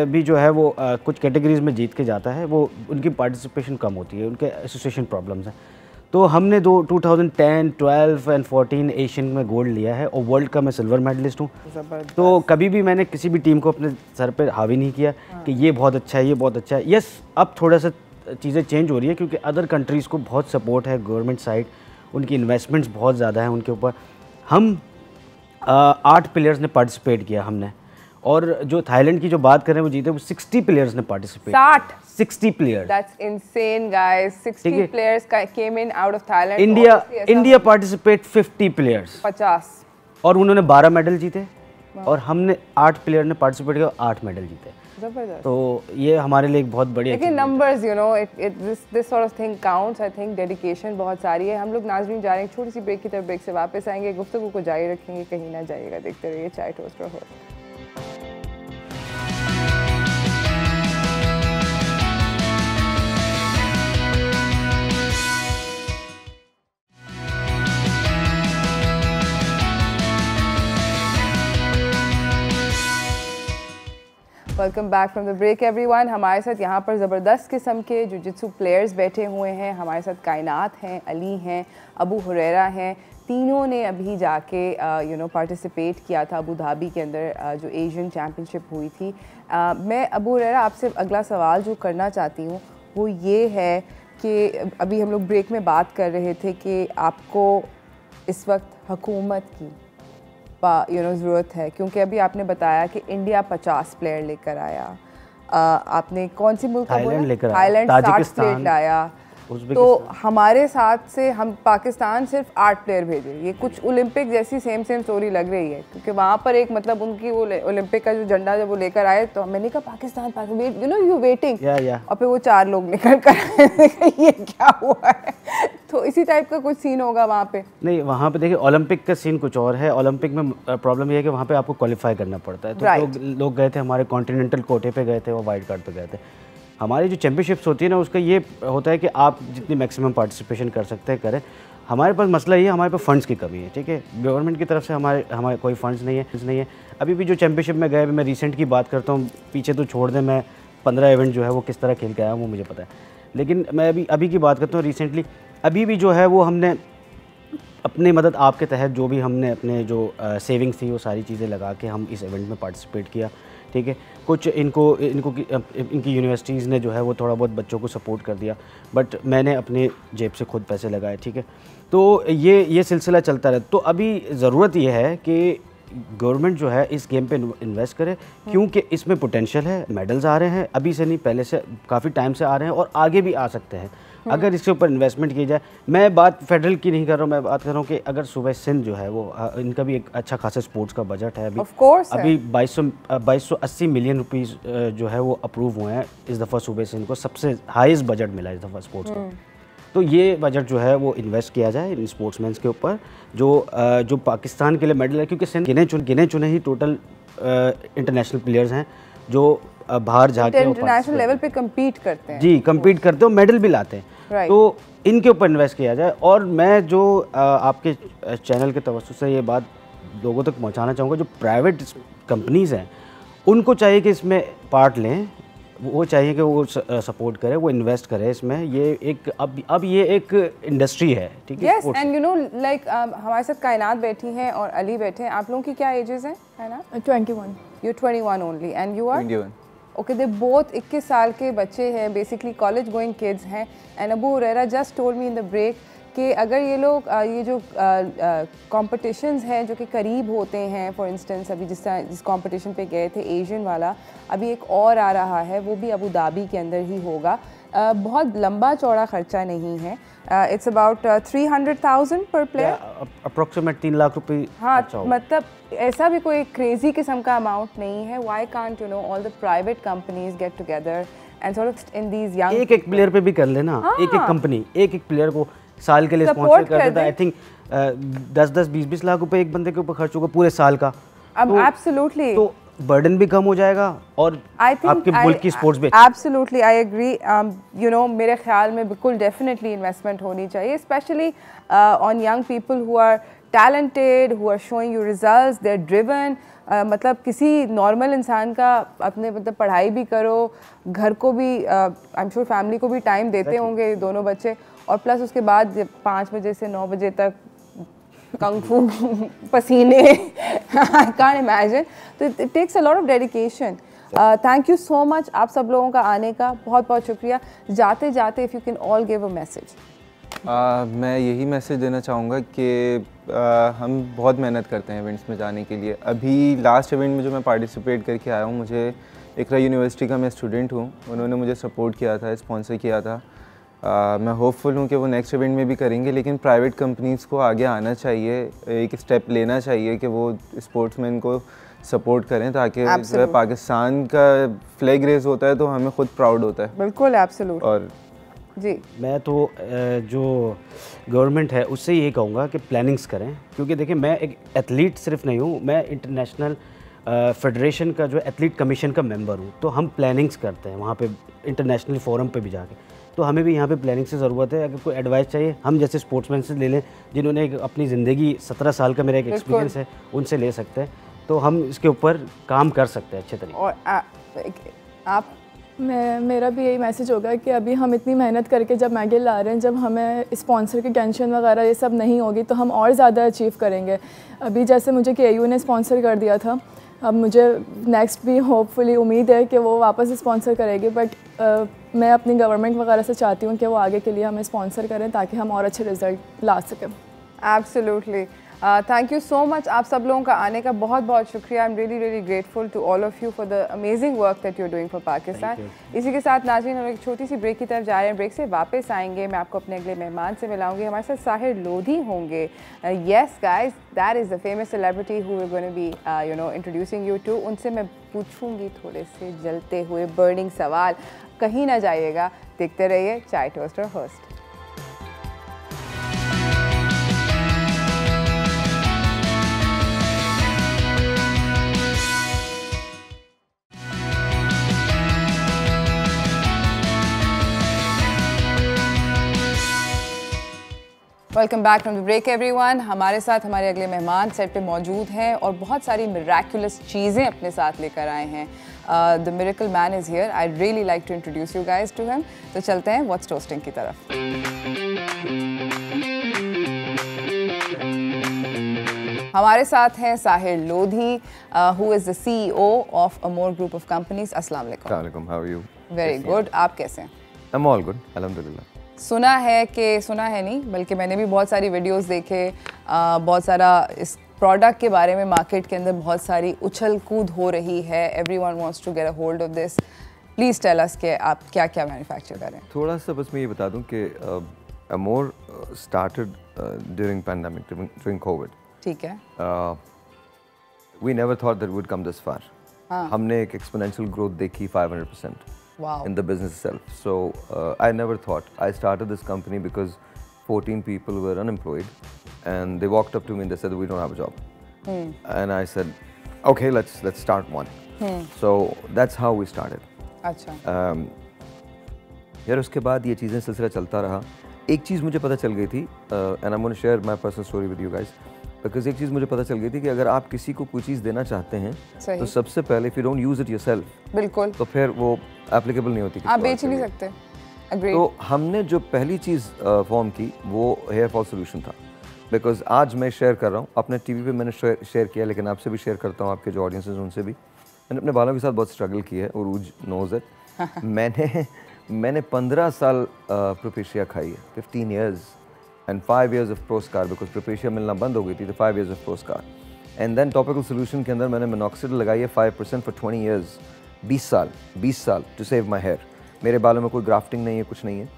भी जो है वो कुछ कैटेगरीज में जीत के जाता है, वो उनकी पार्टिसिपेशन कम होती है, उनके एसोसिएशन प्रॉब्लम्स हैं। तो हमने 2010, 12 एंड 14 एशियन में गोल्ड लिया है और वर्ल्ड का मैं सिल्वर मेडलिस्ट हूँ। तो कभी भी मैंने किसी भी टीम को अपने सर पर हावी नहीं किया कि ये बहुत अच्छा है, ये बहुत अच्छा है। यस, अब थोड़ा सा चीज़ें चेंज हो रही है क्योंकि अदर कंट्रीज़ को बहुत सपोर्ट है गवर्नमेंट साइड, उनकी इन्वेस्टमेंट्स बहुत ज़्यादा हैं उनके ऊपर। हम 8 प्लेयर्स ने पार्टिसिपेट किया हमने, और जो थाईलैंड की जो बात करें वो जीते, वो 60 प्लेयर्स ने participate. 60 players, that's insane guys. 60 players came in out of Thailand. India participate 50 players 50, और उन्होंने 12 मेडल जीते, और हमने 8 प्लेयर ने पार्टिसिपेट किया, 8 मेडल जीते। जबरदस्त। तो ये हमारे लिए एक बहुत बड़ी लेकिन numbers, this sort of thing counts. I think dedication बहुत सारी है। हम लोग नाज़रीन जा रहे हैं छोटी सी ब्रेक की तरफ, ब्रेक से वापस आएंगे, गुफ्तगू को जारी रखेंगे, कहीं ना जाइएगा, देखते रहिए चाय टोस्ट और हो। Welcome back from the break everyone. हमारे साथ यहाँ पर ज़बरदस्त किस्म के जुजित्सु प्लेयर्स बैठे हुए हैं। हमारे साथ कायनात हैं, अली हैं, अबू हुरैरा हैं। तीनों ने अभी जाके पार्टिसिपेट किया था अबू धाबी के अंदर जो एशियन चैम्पियनशिप हुई थी। मैं अबू हुरैरा आपसे अगला सवाल जो करना चाहती हूँ वो ये है कि अभी हम लोग ब्रेक में बात कर रहे थे कि आपको इस वक्त हुकूमत की ज़रूरत है, क्योंकि अभी आपने बताया कि इंडिया 50 प्लेयर लेकर आया। आपने कौन सी मुल्क थाईलैंड, 60 प्लेयर लाया। तो हमारे साथ से हम पाकिस्तान सिर्फ 8 प्लेयर भेजे। ये कुछ ओलंपिक जैसी सेम स्टोरी लग रही है, क्योंकि वहाँ पर एक मतलब उनकी वो ओलंपिक का जो झंडा जब वो लेकर आए तो मैंने कहा पाकिस्तान यू वेटिंग, और फिर वो 4 लोग निकल कर ये क्या हुआ है। तो इसी टाइप का कुछ सीन होगा वहाँ पे? नहीं, वहाँ पे देखिए ओलंपिक का सीन कुछ और है। ओलंपिक में प्रॉब्लम ये है कि वहाँ पे आपको क्वालिफाई करना पड़ता है। तो लोग गए थे हमारे कॉन्टिनेंटल कोटे पे गए थे, वो वाइल्ड कार्ड पे गए थे। हमारी जो चैम्पियनशिप्स होती है ना, उसका ये होता है कि आप जितनी मैक्सिमम पार्टिसिपेशन कर सकते हैं करें। हमारे पास मसला ये है, हमारे पास फ़ंड्स की कमी है, ठीक है। गवर्नमेंट की तरफ से हमारे कोई फ़ंड्स नहीं है। अभी भी जो चैम्पियनशिप में गए, मैं रिसेंट की बात करता हूँ, पीछे तो छोड़ दें, मैं 15 इवेंट जो है वो किस तरह खेल के आया हूँ वो मुझे पता है। लेकिन मैं अभी की बात करता हूँ रिसेंटली, अभी भी जो है वो हमने अपनी मदद आपके तहत जो भी हमने अपने जो सेविंग्स थी वो सारी चीज़ें लगा के हम इस इवेंट में पार्टिसिपेट किया, ठीक है। कुछ इनकी यूनिवर्सिटीज़ ने जो है वो थोड़ा बहुत बच्चों को सपोर्ट कर दिया, बट मैंने अपने जेब से खुद पैसे लगाए, ठीक है। तो ये सिलसिला चलता रहे। तो अभी ज़रूरत ये है कि गवर्नमेंट जो है इस गेम पे इन्वेस्ट करे, क्योंकि इसमें पोटेंशियल है। मेडल्स आ रहे हैं, अभी से नहीं, पहले से काफ़ी टाइम से आ रहे हैं और आगे भी आ सकते हैं। अगर इसके ऊपर इन्वेस्टमेंट की जाए, मैं बात फेडरल की नहीं कर रहा हूँ, मैं बात कर रहा हूँ कि अगर सूबे सिंध जो है वो इनका भी एक अच्छा खासा स्पोर्ट्स का बजट है अभी। Of course अभी 2280 मिलियन रुपीस जो है वो अप्रूव हुए हैं इस दफ़ा सूबे सिंध को, सबसे हाईएस्ट बजट मिला इस दफ़ा स्पोर्ट्स का। तो ये बजट जो है वो इन्वेस्ट किया जाए इन स्पोर्ट्समैन के ऊपर जो पाकिस्तान के लिए मेडल है, क्योंकि सिंध गिने चुने ही टोटल इंटरनेशनल प्लेयर्स हैं जो बाहर जाके इंटरनेशनल लेवल पे कम्पीट करते हैं। जी, कम्पीट करते हो, मेडल भी लाते हैं। Right. तो इनके ऊपर इन्वेस्ट किया जाए। और मैं जो आपके चैनल के तवज्जो से ये बात लोगों तक पहुंचाना चाहूँगा, जो प्राइवेट कंपनीज़ हैं उनको चाहिए कि इसमें पार्ट लें, वो चाहिए कि वो सपोर्ट करें, वो इन्वेस्ट करें इसमें। ये एक अब ये एक इंडस्ट्री है, ठीक है। Yes, and you know like हमारे साथ कायनात बैठी हैं और अली बैठे हैं। आप लोगों की क्या एजेस हैं Kainat? 21। You 21 only and you are 21। Okay, they both 21 साल के बच्चे हैं, बेसिकली कॉलेज गोइंग किड्स हैं। And Abu Huraira just told me in the break कि अगर ये लोग ये जो कॉम्पिटिशन्स हैं जो कि करीब होते हैं, फॉर इंस्टेंस अभी जिस कॉम्पिटिशन पे गए थे एशियन वाला, अभी एक और आ रहा है, वो भी अबू धाबी के अंदर ही होगा। बहुत लंबा चौड़ा खर्चा नहीं है, इट्स अबाउट 300,000 पर प्लेयर, अप्रोक्सीमेट 3 लाख रुपए। हाँ, मतलब ऐसा भी कोई क्रेजी किस्म का अमाउंट नहीं है। Why can't you know all the private companies get together and sort of in these young एक प्लेयर पे भी कर लेना। एक कंपनी एक प्लेयर को साल के लिए स्पॉन्सर कर देता है। आई थिंक 10-20 लाख रुपए एक बंदे के ऊपर खर्च होगा पूरे साल का। अब एब्सोल्युटली तो बर्डन भी कम हो जाएगा और आपके मुल्क की स्पोर्ट्स भी। Absolutely I agree. You know मेरे ख्याल में बिल्कुल डेफिनेटली इन्वेस्टमेंट होनी चाहिए, specially on young people who are talented, who are showing you results, they are driven. मतलब किसी नॉर्मल इंसान का अपने मतलब पढ़ाई भी करो, घर को भी आई एम श्योर फैमिली को भी टाइम देते होंगे दोनों बच्चे, और प्लस उसके बाद 5 बजे से 9 बजे तक कंग फू पसीने, आई कांट इमेजिन। तो it takes a lot of dedication. Thank you so much आप सब लोगों का आने का, बहुत बहुत शुक्रिया। जाते जाते if you can all give a message. मैं यही मैसेज देना चाहूँगा कि हम बहुत मेहनत करते हैं इवेंट्स में जाने के लिए। अभी लास्ट इवेंट में जो मैं पार्टिसिपेट करके आया हूँ, मुझे इकरा यूनिवर्सिटी का मैं स्टूडेंट हूँ, उन्होंने मुझे सपोर्ट किया था, स्पॉन्सर किया था। मैं होपफुल हूँ कि वो नेक्स्ट इवेंट में भी करेंगे, लेकिन प्राइवेट कंपनीज़ को आगे आना चाहिए, एक स्टेप लेना चाहिए कि वो स्पोर्ट्समैन को सपोर्ट करें, ताकि जब पाकिस्तान का फ्लैग रेज होता है तो हमें खुद प्राउड होता है। बिल्कुल, एब्सोल्यूट। और जी मैं तो जो गवर्नमेंट है उससे यही कहूँगा कि प्लानिंग्स करें, क्योंकि देखिए मैं एक एथलीट सिर्फ नहीं हूँ, मैं इंटरनेशनल फेडरेशन का जो एथलीट कमीशन का मेंबर हूँ। तो हम प्लानिंग्स करते हैं वहाँ पे इंटरनेशनल फोरम पे भी जाके। तो हमें भी यहाँ पे प्लानिंग से ज़रूरत है। अगर कोई एडवाइस चाहिए, हम जैसे स्पोर्ट्समैन से ले लें जिन्होंने अपनी ज़िंदगी 17 साल का मेरा एक एक्सपीरियंस है, उनसे ले सकते हैं। तो हम इसके ऊपर काम कर सकते हैं अच्छे तरीके। और आप मेरा भी यही मैसेज होगा कि अभी हम इतनी मेहनत करके जब मेडल ला रहे हैं, जब हमें स्पॉन्सर की टेंशन वगैरह ये सब नहीं होगी तो हम और ज़्यादा अचीव करेंगे। अभी जैसे मुझे KU ने स्पॉन्सर कर दिया था, अब मुझे नेक्स्ट भी होपफुली उम्मीद है कि वो वापस स्पॉन्सर करेगी, बट मैं अपनी गवर्नमेंट वगैरह से चाहती हूँ कि वो आगे के लिए हमें स्पॉन्सर करें ताकि हम और अच्छे रिजल्ट ला सकें। Absolutely, thank you so much आप सब लोगों का आने का, बहुत बहुत शुक्रिया। I am really grateful to all of you for the amazing work that you are doing for Pakistan. इसी के साथ नाज़रीन हम एक छोटी सी ब्रेक की तरफ जा रहे हैं। ब्रेक से वापस आएंगे, मैं आपको अपने अगले मेहमान से मिलाऊंगी। हमारे साथ साहिर लोधी होंगे। Yes guys, that is the famous celebrity who we are going to be you know introducing you to. उनसे मैं पूछूंगी थोड़े से जलते हुए बर्निंग सवाल। कहीं ना जाइएगा, देखते रहिए चाय टोस्ट और host. Welcome back from the break everyone. हमारे साथ हमारे अगले मेहमान सेट पे मौजूद हैं और बहुत सारी मिरेकुलस चीज़ें अपने साथ लेकर आए हैं। The miracle man is here. I really like to introduce you guys to him. तो चलते हैं व्हाट्स टोस्टिंग की तरफ। हमारे साथ हैं Sahir Lodhi, who is the CEO of Amor group of companies. अस्सलाम वालेकुम। How are you? Very good, आप कैसे हैं? आई एम ऑल गुड, अल्हम्दुलिल्लाह। सुना है नहीं बल्कि मैंने भी बहुत सारी वीडियोस देखे, बहुत सारा इस प्रोडक्ट के बारे में मार्केट के अंदर बहुत सारी उछल कूद हो रही है। Everyone wants to get a hold of this. Please tell us कि आप क्या क्या मैन्युफैक्चर करें। थोड़ा सा बस मैं ये बता दूं कि Amor started during pandemic, during Covid. ठीक है। We never thought that would come this far. हमने एक एक्सपोनेंशियल ग्रोथ देखी 500% in the business itself. So I never thought. I started this company because 14 people were unemployed and they walked up to me and they said, we don't have a job. And I said, okay, let's start one. So that's how we started. अच्छा। यार उसके बाद ये चीज़ें सिलसिला चलता रहा। एक चीज़ मुझे पता चल गई थी, and I am gonna share my personal story with you guys, because एक चीज़ मुझे पता चल गई थी कि अगर आप किसी को कोई चीज़ देना चाहते हैं तो सबसे पहले if you don't use it yourself, बिल्कुल, तो फिर वो एप्लीकेबल नहीं होती, आप बेच ही नहीं सकते। Agreed. तो हमने जो पहली चीज़ फॉर्म की वो हेयर फॉल सोल्यूशन था। बिकॉज आज मैं शेयर कर रहा हूँ, अपने टीवी पे मैंने शेयर किया, लेकिन आपसे भी शेयर करता हूँ, आपके जो ऑडियंस हैं उनसे भी। मैंने अपने बालों के साथ बहुत स्ट्रगल की है, उरूज नोज इट। मैंने 15 साल प्रोपेशिया खाई है, 15 years and 5 years of Proscar, because Propecia मिलना बंद हो गई थी, तो 5 years of Proscar. And then topical solution के अंदर मैंने मिनॉक्सिडिल लगाई है 5% फॉर 20 years, 20 साल टू सेव माई हेयर। मेरे बालों में कोई ग्राफ्टिंग नहीं है, कुछ नहीं है।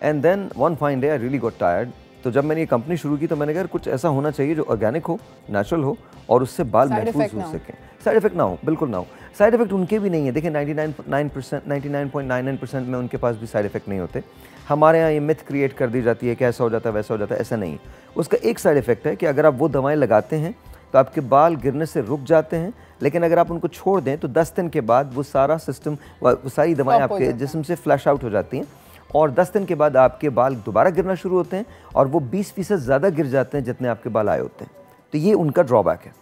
And then one fine day I really got tired. तो जब मैंने ये कंपनी शुरू की तो मैंने कहा कुछ ऐसा होना चाहिए जो ऑर्गेनिक हो, नेचुरल हो और उससे बाल महफूज हो सकें, साइड इफेक्ट ना हो, बिल्कुल ना हो। साइड इफेक्ट उनके भी नहीं है, देखिए 99.99% में उनके पास भी साइड इफेक्ट नहीं होते। हमारे यहाँ ये मिथ क्रिएट कर दी जाती है कि ऐसा हो जाता है वैसा हो जाता है, ऐसा नहीं है। उसका एक साइड इफेक्ट है कि अगर आप वो दवाएं लगाते हैं तो आपके बाल गिरने से रुक जाते हैं, लेकिन अगर आप उनको छोड़ दें तो 10 दिन के बाद वो सारा सिस्टम, वो सारी दवाएं आपके जिस्म से फ्लैश आउट हो जाती हैं और 10 दिन के बाद आपके बाल दोबारा गिरना शुरू होते हैं और वो 20% ज़्यादा गिर जाते हैं जितने आपके बाल आए होते हैं। तो ये उनका ड्रॉबैक है।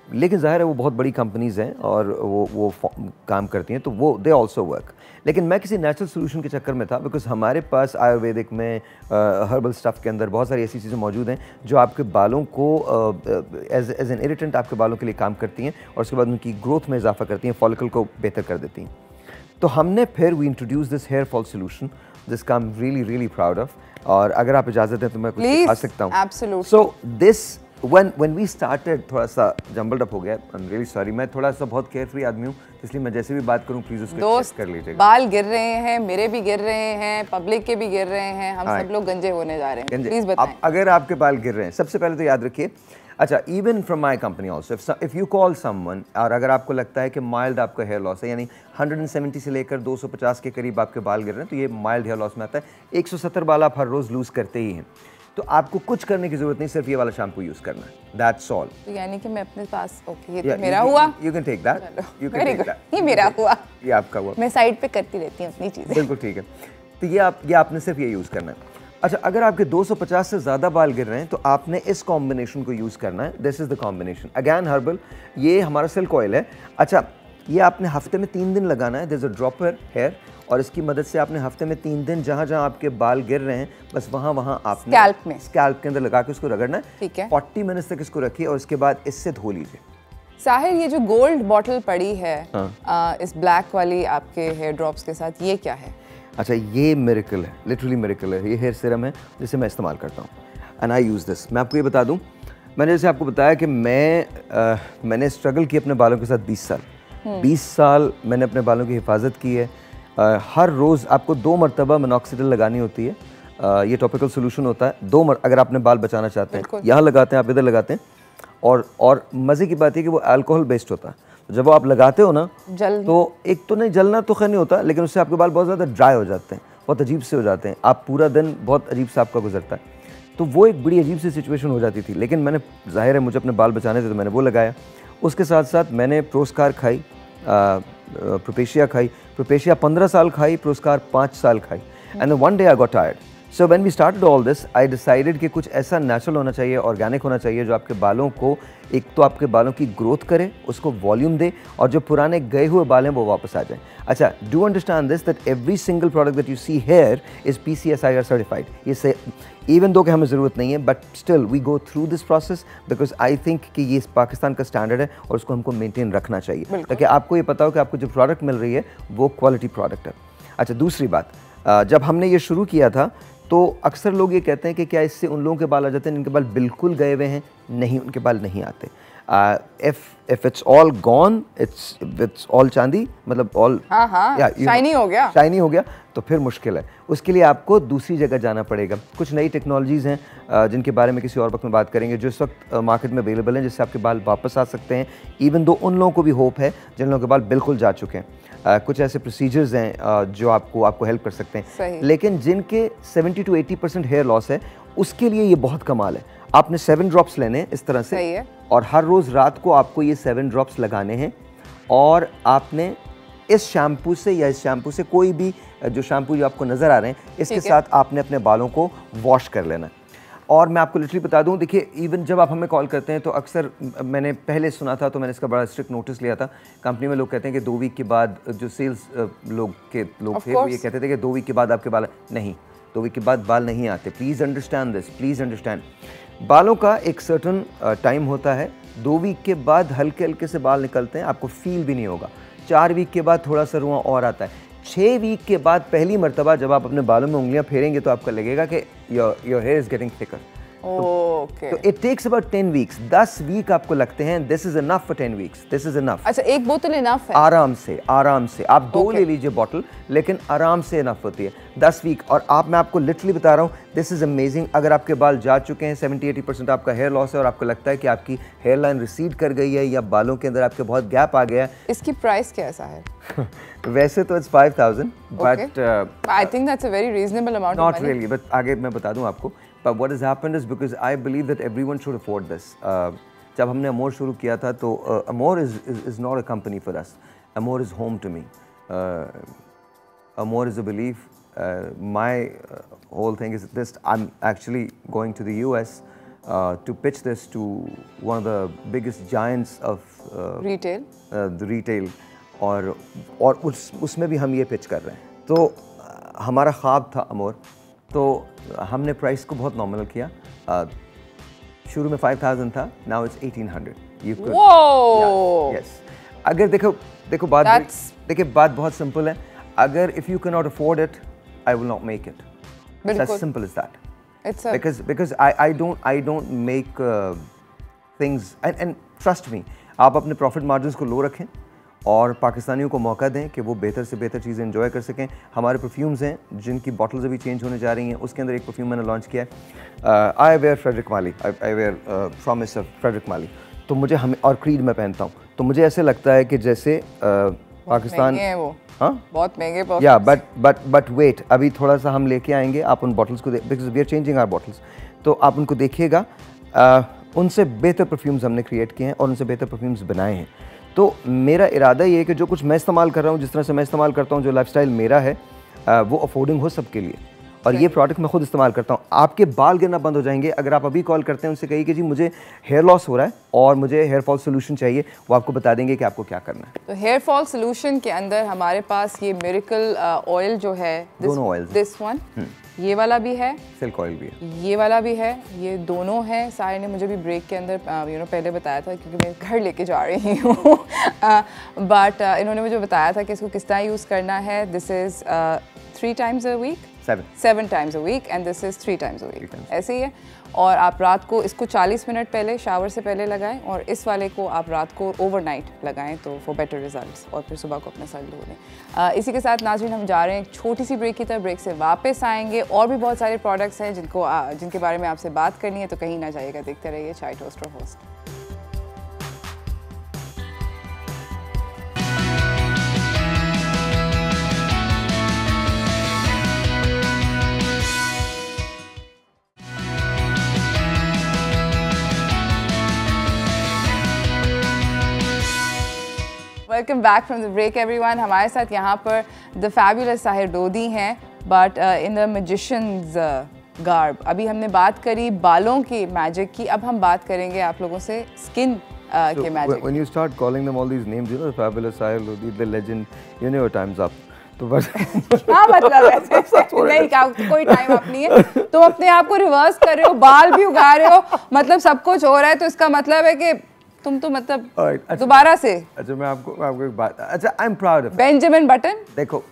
लेकिन ज़ाहिर है वो बहुत बड़ी कंपनीज़ हैं और वो काम करती हैं, तो वो दे ऑल्सो वर्क। लेकिन मैं किसी नेचुरल सोल्यूशन के चक्कर में था, बिकॉज हमारे पास आयुर्वेदिक में हर्बल स्टफ़ के अंदर बहुत सारी ऐसी चीज़ें मौजूद हैं जो आपके बालों को एज एन इरिटेंट आपके बालों के लिए काम करती हैं और उसके बाद उनकी ग्रोथ में इजाफा करती हैं, फॉलिकल को बेहतर कर देती हैं। तो हमने फिर we introduce this hair fall solution जिसका I am really proud of, और अगर आप इजाज़त दें तो मैं कुछ दिखा सकता हूँ। So this when we started थोड़ा सा जम्बल्ड अप हो गया, आई एम रियली सॉरी। मैं थोड़ा सा बहुत केयरफ्री आदमी हूँ, इसलिए मैं जैसे भी बात करूँ प्लीज़ उसको चेक कर लीजिएगा। बाल गिर रहे हैं, मेरे भी गिर रहे हैं, पब्लिक के भी गिर रहे हैं, हम सब लोग गंजे होने जा रहे हैं। प्लीज़ बताएं। अगर आपके बाल गिर रहे हैं, सबसे पहले तो याद रखिए, अच्छा even from my company also, if you call someone, और अगर आपको लगता है कि माइल्ड आपका हेयर लॉस है, यानी 170 से लेकर 250 के करीब आपके बाल गिर रहे हैं, तो ये माइल्ड हेयर लॉस में आता है। 170 बाल आप हर रोज़ लूज़ करते ही हैं, तो आपको कुछ करने की जरूरत नहीं, सिर्फ ये वाला शैम्पू यूज करना है, दैट्स ऑल। तो यानी कि मैं अपने पास, ओके, ये तो मेरा हुआ, you can take that, you can take that, ये मेरा हुआ, ये आपका हुआ, मैं साइड पे करती रहती हूँ अपनी चीजें, बिल्कुल ठीक है। तो ये आपने सिर्फ ये यूज करना है। अच्छा, अगर आपके 250 से ज़्यादा बाल गिर रहे हैं तो आपने इस कॉम्बिनेशन को यूज़ करना है। This is the combination, again herbal, ये हमारा सिल्क ऑयल है। अच्छा, ये आपने हफ्ते में 3 दिन लगाना है, दिस अ ड्रॉपर हेयर, और इसकी मदद से आपने हफ्ते में 3 दिन जहाँ जहाँ आपके बाल गिर रहे हैं बस वहाँ आपने स्कैल्प के अंदर लगा के उसको रगड़ना है। ठीक है, 40 मिनट्स तक इसको रखिए और इसके बाद इससे धो लीजिए। साहिर, ये जो गोल्ड बॉटल पड़ी है इस ब्लैक वाली आपके हेयर ड्रॉप्स के साथ, ये क्या है? अच्छा, ये मिरेकल है, लिटरली मिरेकल है। ये हेयर सीरम है जिसे मैं इस्तेमाल करता हूँ, एंड आई यूज़ दिस। मैं आपको ये बता दूँ, मैंने जैसे आपको बताया कि मैंने स्ट्रगल की अपने बालों के साथ 20 साल मैंने अपने बालों की हिफाजत की है। हर रोज़ आपको 2 मरतबा मिनॉक्सिडिल लगानी होती है। ये टॉपिकल सोल्यूशन होता है, 2 अगर आपने बाल बचाना चाहते हैं, यहाँ लगाते हैं, आप इधर लगाते हैं, और मज़े की बात है कि वो अल्कोहल बेस्ड होता है। जब वो आप लगाते हो ना, तो एक तो नहीं जलना तो खैर नहीं होता, लेकिन उससे आपके बाल बहुत ज़्यादा ड्राई हो जाते हैं, बहुत अजीब से हो जाते हैं, आप पूरा दिन बहुत अजीब से आपका गुजरता है। तो वो एक बड़ी अजीब सी सिचुएशन हो जाती थी, लेकिन मैंने, जाहिर है मुझे अपने बाल बचाने थे तो मैंने वो लगाया। उसके साथ साथ मैंने प्रोस्कार खाई, प्रोपेशिया खाई, प्रोपेशिया 15 साल खाई, प्रोस्कार 5 साल खाई, and one day I got tired. So when we started all this, I decided कि कुछ ऐसा नेचुरल होना चाहिए, ऑर्गेनिक होना चाहिए, जो आपके बालों को, एक तो आपके बालों की ग्रोथ करे, उसको वॉल्यूम दे, और जो पुराने गए हुए बाल हैं वो वापस आ जाएं। अच्छा, do understand this that every single product that you see here is PCSIR certified. ये से इवन दो कि हमें ज़रूरत नहीं है, but still we go through this process because I think कि ये पाकिस्तान का स्टैंडर्ड है और उसको हमको मेंटेन रखना चाहिए, ताकि आपको ये पता हो कि आपको जो प्रोडक्ट मिल रही है वो क्वालिटी प्रोडक्ट है। अच्छा, दूसरी बात, जब हमने ये शुरू किया था तो अक्सर लोग ये कहते हैं कि क्या इससे उन लोगों के बाल आ जाते हैं जिनके बाल बिल्कुल गए हुए हैं? नहीं, उनके बाल नहीं आते। if it's all gone, it's all चांदी, मतलब all शाइनी हो गया, शाइनी हो गया, तो फिर मुश्किल है। उसके लिए आपको दूसरी जगह जाना पड़ेगा। कुछ नई टेक्नोलॉजीज़ हैं जिनके बारे में किसी और वक्त में बात करेंगे, जो इस वक्त मार्केट में अवेलेबल हैं, जिससे आपके बाल वापस आ सकते हैं। इवन दो उन लोगों को भी होप है जिन लोगों के बाल बिल्कुल जा चुके हैं। कुछ ऐसे प्रोसीजर्स हैं जो आपको हेल्प कर सकते हैं। लेकिन जिनके 70 to 80% हेयर लॉस है, उसके लिए ये बहुत कमाल है। आपने 7 ड्रॉप्स लेने हैं इस तरह से, और हर रोज़ रात को आपको ये 7 ड्रॉप्स लगाने हैं, और आपने इस शैम्पू से या इस शैम्पू से कोई भी जो शैम्पू जो आपको नज़र आ रहे हैं, इसके साथ आपने अपने बालों को वॉश कर लेना है। और मैं आपको लिटरली बता दूं, देखिए इवन जब आप हमें कॉल करते हैं तो अक्सर मैंने पहले सुना था, तो मैंने इसका बड़ा स्ट्रिक्ट नोटिस लिया था। कंपनी में लोग कहते हैं कि 2 वीक के बाद, जो सेल्स लोग थे वो ये कहते थे कि 2 वीक के बाद आपके बाल नहीं, 2 वीक के बाद बाल नहीं आते। Please understand this, please understand. बालों का एक सर्टन टाइम होता है। 2 वीक के बाद हल्के हल्के से बाल निकलते हैं, आपको फील भी नहीं होगा। 4 वीक के बाद थोड़ा सा रुआं और आता है। 6 वीक के बाद पहली मर्तबा जब आप अपने बालों में उंगलियां फेरेंगे तो आपको लगेगा कि your hair is getting thicker. तो it takes about 10 weeks. 10 week आपको लगते हैं, this is enough for 10 weeks, this is enough. अच्छा, एक बोतल इनफ है? आराम से आप 2 ले लीजिए बॉटल, लेकिन आराम से इनफ होती है 10 वीक। और मैं आपको लिटरली बता रहा हूँ, दिस इज अमेजिंग। अगर आपके बाल जा चुके हैं, 70-80% आपका हेयर लॉस है, और आपको लगता है कि आपकी हेयर लाइन रिसीड कर गई है या बालों के अंदर आपके बहुत गैप आ गया है, इसकी प्राइस कैसा है? वैसे तो it's 5000, but I think that's a very reasonable amount of money. Not really, but आगे मैं बता दूं आपको। But what has happened is because I believe that everyone should afford this. जब हमने अमोर शुरू किया था तो अमोर is not a company for us. अमोर is home to me. अमोर is a belief. My whole thing is this. I'm actually going to the US to pitch this to one of the biggest giants of retail. The retail. और उसमें भी हम ये pitch कर रहे हैं। तो हमारा ख्वाब था अमोर, तो हमने प्राइस को बहुत नॉमिनल किया। शुरू में 5000 था, नाउ इट्स 1800। Whoa! यस। अगर देखो बात बहुत सिंपल है। अगर if you can not afford it, I will not make it. It's as simple as that. Because I don't make things, and trust me, आप अपने प्रॉफिट मार्जिन्स को लो रखें और पाकिस्तानियों को मौका दें कि वो बेहतर से बेहतर चीज़ें एंजॉय कर सकें। हमारे परफ्यूम्स हैं जिनकी बॉटल्स अभी चेंज होने जा रही हैं। उसके अंदर एक परफ्यूम मैंने लॉन्च किया है, I wear Frederic Malle, I wear promise of Frederic Malle. तो मुझे और क्रीड में पहनता हूँ, तो मुझे ऐसे लगता है कि जैसे पाकिस्तान, हाँ बहुत महंगे, या बट वेट, अभी थोड़ा सा हम लेके आएंगे। आप उन बॉटल्स को, because we are changing our bottles, तो आप उनको देखिएगा। उनसे बेहतर परफ्यूम्स हमने क्रिएट किए हैं और उनसे बेहतर परफ्यूम्स बनाए हैं। तो मेरा इरादा ये है कि जो कुछ मैं इस्तेमाल कर रहा हूँ, जिस तरह से मैं इस्तेमाल करता हूँ, जो लाइफस्टाइल मेरा है, वो अफोर्डिंग हो सबके लिए। और ये प्रोडक्ट मैं खुद इस्तेमाल करता हूँ। आपके बाल गिरना बंद हो जाएंगे अगर आप अभी कॉल करते हैं, उनसे कहिए कि जी मुझे हेयर लॉस हो रहा है और मुझे हेयर फॉल सोल्यूशन चाहिए, वो आपको बता देंगे कि आपको क्या करना है। तो हेयर फॉल सोल्यूशन के अंदर हमारे पास ये मिरेकल ऑयल जो है, दोनों ऑयल, दिस वन, ये वाला भी है, सिल्क ऑयल भी है, ये वाला भी है, ये दोनों हैं। सारे ने मुझे भी ब्रेक के अंदर पहले बताया था, क्योंकि मैं घर लेके जा रही हूँ। बट इन्होंने मुझे बताया था कि इसको किस तरह यूज़ करना है। This is 3 times a week, 7 times a week, and this is 3 times a week, ऐसे ही है। और आप रात को इसको 40 मिनट पहले शावर से पहले लगाएं, और इस वाले को आप रात को ओवरनाइट लगाएं, तो फॉर बेटर रिजल्ट्स, और फिर सुबह को अपना सर धो लें। इसी के साथ नाज़रीन, हम जा रहे हैं एक छोटी सी ब्रेक की तरफ। ब्रेक से वापस आएंगे, और भी बहुत सारे प्रोडक्ट्स हैं जिनके बारे में आपसे बात करनी है, तो कहीं ना जाइएगा, देखते रहिए चाय टोस्टर host. Welcome back from the break everyone. हमारे साथ यहाँ पर द फैबुलस साहिर लोधी हैं, but in the magicians garb. अभी हमने बात करी बालों के मैजिक की, अब हम बात करेंगे आप लोगों से स्किन के magic. When you start calling them all these names, you know, the fabulous Sahir Lodhi, the legend, you know your time's up. तो बस हाँ, मतलब ऐसे नहीं, क्या कोई टाइम अप नहीं है। तुम अपने आप को रिवर्स कर रहे हो, बाल भी उगा रहे हो, मतलब सब कुछ हो रहा है, तो इसका मतलब है कि तुम तो मतलब दोबारा से। अच्छा, मैं आपको एक बात, अच्छा, I am proud of Benjamin Button. देखो,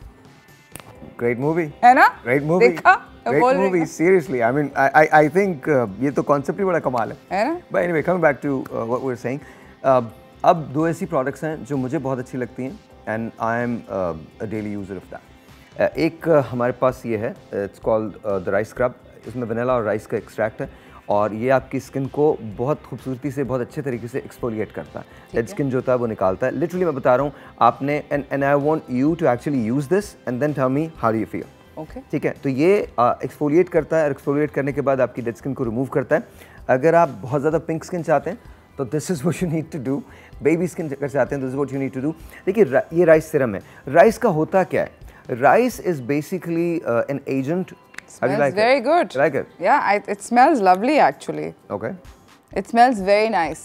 ग्रेट मूवी है ना, ग्रेट मूवी, देखा, great movie, seriously. I mean, I think ये तो कॉन्सेप्ट ही बड़ा कमाल है ना। But anyway, coming back to what we were saying, अब दो ऐसी प्रोडक्ट्स हैं जो मुझे बहुत अच्छी लगती हैं and I am a daily user of that. एक हमारे पास ये है, it's called the rice scrub. इसमें वनीला और राइस का एक्सट्रैक्ट है और ये आपकी स्किन को बहुत खूबसूरती से, बहुत अच्छे तरीके से एक्सफोलिएट करता है, डेड स्किन जो होता है वो निकालता है। लिटरली मैं बता रहा हूँ आपने, and I want you to actually use this and then tell me how do you feel. Okay, ठीक है, तो ये एक्सफोलिएट करता है और एक्सफोलिएट करने के बाद आपकी डेड स्किन को रिमूव करता है। अगर आप बहुत ज़्यादा पिंक स्किन चाहते हैं तो this is what you need to do. Baby skin अगर चाहते हैं तो this is what you need to do. देखिए ये राइस सीरम है। राइस का होता क्या है? Rice is basically an agent. smells very good. Like it? Yeah, it smells lovely actually. Okay. It smells very nice.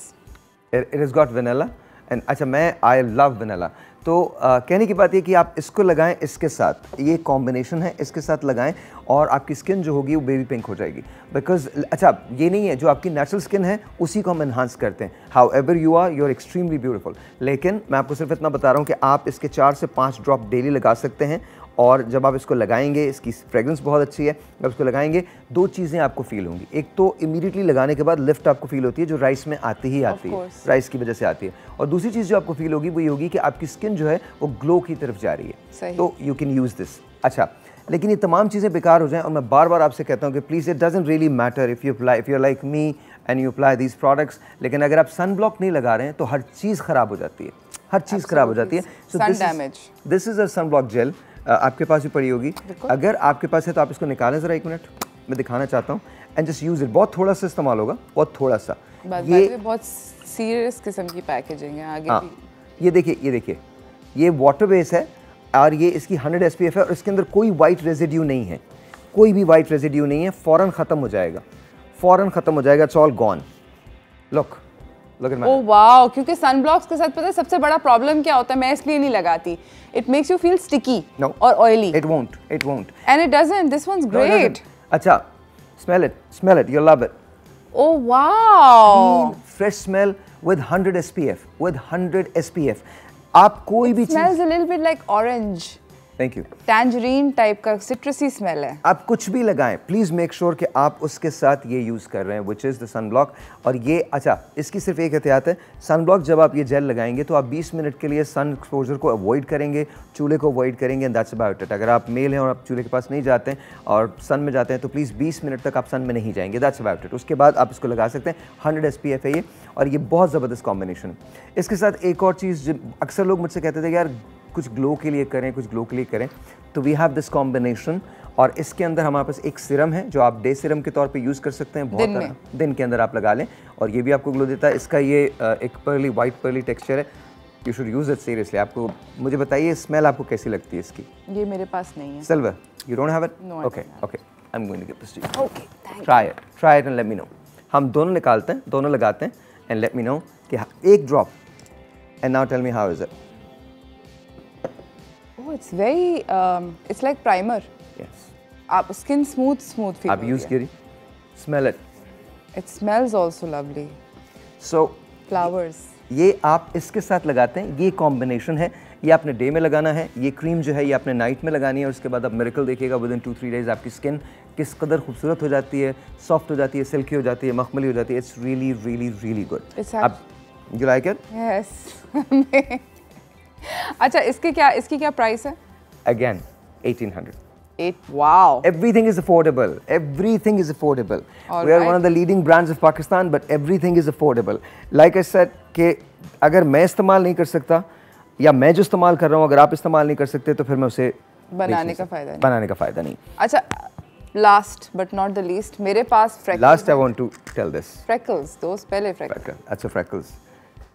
It has got vanilla and अच्छा मैं I love vanilla। तो कहने की बात ये कि आप इसको लगाएं इसके साथ, ये कॉम्बिनेशन है, इसके साथ लगाएं और आपकी स्किन जो होगी वो बेबी पिंक हो जाएगी। बिकॉज अच्छा ये नहीं है, जो आपकी नेचुरल स्किन है उसी को हम इन्हांस करते हैं। However you are extremely beautiful. लेकिन मैं आपको सिर्फ इतना बता रहा हूँ कि आप इसके 4 से 5 ड्रॉप डेली लगा सकते हैं और जब आप इसको लगाएंगे, इसकी फ्रेग्रेंस बहुत अच्छी है, जब इसको लगाएंगे दो चीज़ें आपको फील होंगी। एक तो इमीडिएटली लगाने के बाद लिफ्ट आपको फील होती है जो राइस में आती ही आती है, राइस की वजह से आती है। और दूसरी चीज़ जो आपको फील होगी वो ये होगी कि आपकी स्किन जो है वो ग्लो की तरफ जा रही है। तो यू कैन यूज़ दिस। अच्छा, लेकिन ये तमाम चीज़ें बेकार हो जाएं और मैं बार बार आपसे कहता हूँ कि please it doesn't really matter if you are like me and you apply these products. लेकिन अगर आप सन ब्लॉक नहीं लगा रहे हैं तो हर चीज़ ख़राब हो जाती है, हर चीज़ ख़राब हो जाती है। So this is a sunblock gel, आपके पास भी पड़ी होगी। अगर आपके पास है तो आप इसको निकालें ज़रा, 1 मिनट मैं दिखाना चाहता हूँ। And just use it. बहुत थोड़ा सा इस्तेमाल होगा, बहुत थोड़ा सा। ये बहुत सीरियस किस्म की पैकेजिंग है आगे भी। ये देखिए ये वाटर बेस है और ये इसकी 100 SPF है और इसके अंदर कोई वाइट रेजिड्यू नहीं है, कोई भी वाइट रेजिड्यू नहीं है। फ़ौरन ख़त्म हो जाएगा, फ़ौरन ख़त्म हो जाएगा। It's all gone. Look oh wow, क्योंकि सन ब्लॉक्स के साथ पता है सबसे बड़ा प्रॉब्लम क्या होता है, मैं इसलिए नहीं लगाती, it makes you feel sticky और oily. It won't and it doesn't. This one's great. अच्छा, smell it, you'll love it। Oh wow, fresh smell with 100 SPF। आप कोई भी चीज, smells a little bit like orange, thank you, tangerine type का सिट्रसी smell है। आप कुछ भी लगाएं, प्लीज़ मेक श्योर कि आप उसके साथ ये यूज़ कर रहे हैं which is the sunblock. और ये अच्छा, इसकी सिर्फ एक एहतियात है, सन ब्लॉक जब आप ये जेल लगाएंगे तो आप 20 मिनट के लिए सन एक्सपोजर को अवॉइड करेंगे, चूल्हे को अवॉइड करेंगे एंड दैट्स अबाउट इट। अगर आप मेल हैं और आप चूल्हे के पास नहीं जाते हैं और सन में जाते हैं तो प्लीज़ 20 मिनट तक आप सन में नहीं जाएंगे, दैट्स अबाउट इट। उसके बाद आप इसको लगा सकते हैं। 100 SPF है ये और ये बहुत ज़बरदस्त कॉम्बिनेशन। इसके साथ एक और चीज़, अक्सर लोग मुझसे कहते थे यार कुछ ग्लो के लिए करें, कुछ ग्लो के लिए करें, तो वी हैव दिस कॉम्बिनेशन। और इसके अंदर हमारे पास एक सिरम है जो आप डे सिरम के तौर पे यूज़ कर सकते हैं, बहुत दिन के अंदर आप लगा लें और ये भी आपको ग्लो देता है। इसका ये एक पर्ली, वाइट पर्ली टेक्सचर है। You should use it seriously. आपको मुझे बताइए स्मेल आपको कैसी लगती है इसकी? ये मेरे पास नहीं है। Silver, you don't have it? Okay, I am going to give this to you. Okay, thank you. Try it and let me know. हम दोनों निकालते हैं, दोनों लगाते हैं एंड लेट मी नो कि एक drop and now tell me how is it. It's very, it's like primer. Yes. आप स्किन स्मूथ फील। आप यूज करिए, smell it. It smells also lovely. So Flowers. ये आप इसके साथ लगाते हैं, ये कॉम्बिनेशन है। ये आपने डे में लगाना है, ये क्रीम जो है ये आपने नाइट में लगानी है और उसके बाद आप मिरेकल देखिएगा। विदिन 2-3 डेज आपकी स्किन किस कदर खूबसूरत हो जाती है, सॉफ्ट हो जाती है, सिल्की हो जाती है, मखमली हो जाती है। It's really really really good. आप यू लाइक इट? Yes. अच्छा, इसकी क्या प्राइस है? Again, 1800. Wow. Everything is affordable. Everything is affordable. All we are right. one of the leading brands of Pakistan, but everything is affordable. Like I said, कि अगर मैं इस्तेमाल नहीं कर सकता या मैं जो इस्तेमाल कर रहा हूँ अगर आप इस्तेमाल नहीं कर सकते तो फिर मैं उसे बनाने का फ़ायदा नहीं। अच्छा, last but not the least, मेरे पास freckles। Last I want to tell this. Freckles, दोस्त पहले freckles। अच्छा, freckles।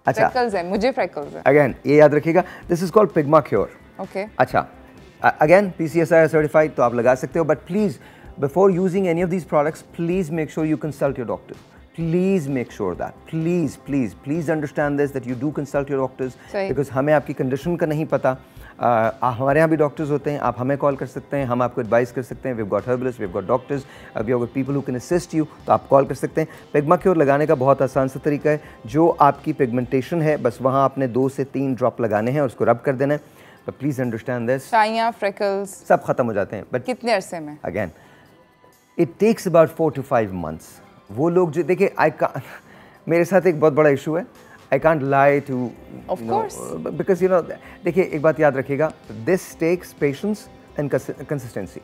अच्छा, freckles है, मुझे freckles है। Again, ये याद रखिएगा, this is called Pigma Cure। Okay। अच्छा, again PCSI certified तो आप लगा सकते हो, but please before using any of these products, please make sure you consult your doctor. Please make sure that, please understand this, that you do consult your doctors, because हमें आपकी condition का नहीं पता। हमारे यहाँ भी डॉक्टर्स होते हैं, आप हमें कॉल कर सकते हैं, हम आपको एडवाइस कर सकते हैं। We have got herbalist, we have got doctors, we have got people who can assist you, तो आप कॉल कर सकते हैं। पिग्मा क्योर लगाने का बहुत आसान सा तरीका है, जो आपकी पिगमेंटेशन है बस वहाँ आपने 2 से 3 ड्रॉप लगाने हैं और उसको रब कर देना है। बट प्लीज़ अंडरस्टैंड दिस, शाइयाँ, फ्रेकल्स सब खत्म हो जाते हैं। बट कितने अरसे में? Again it takes about 4 to 5 months। वो लोग जो देखिए मेरे साथ एक बहुत बड़ा इशू है, I can't lie to, Of course. because you know, देखिए एक बात याद रखिएगा, this takes patience and consistency.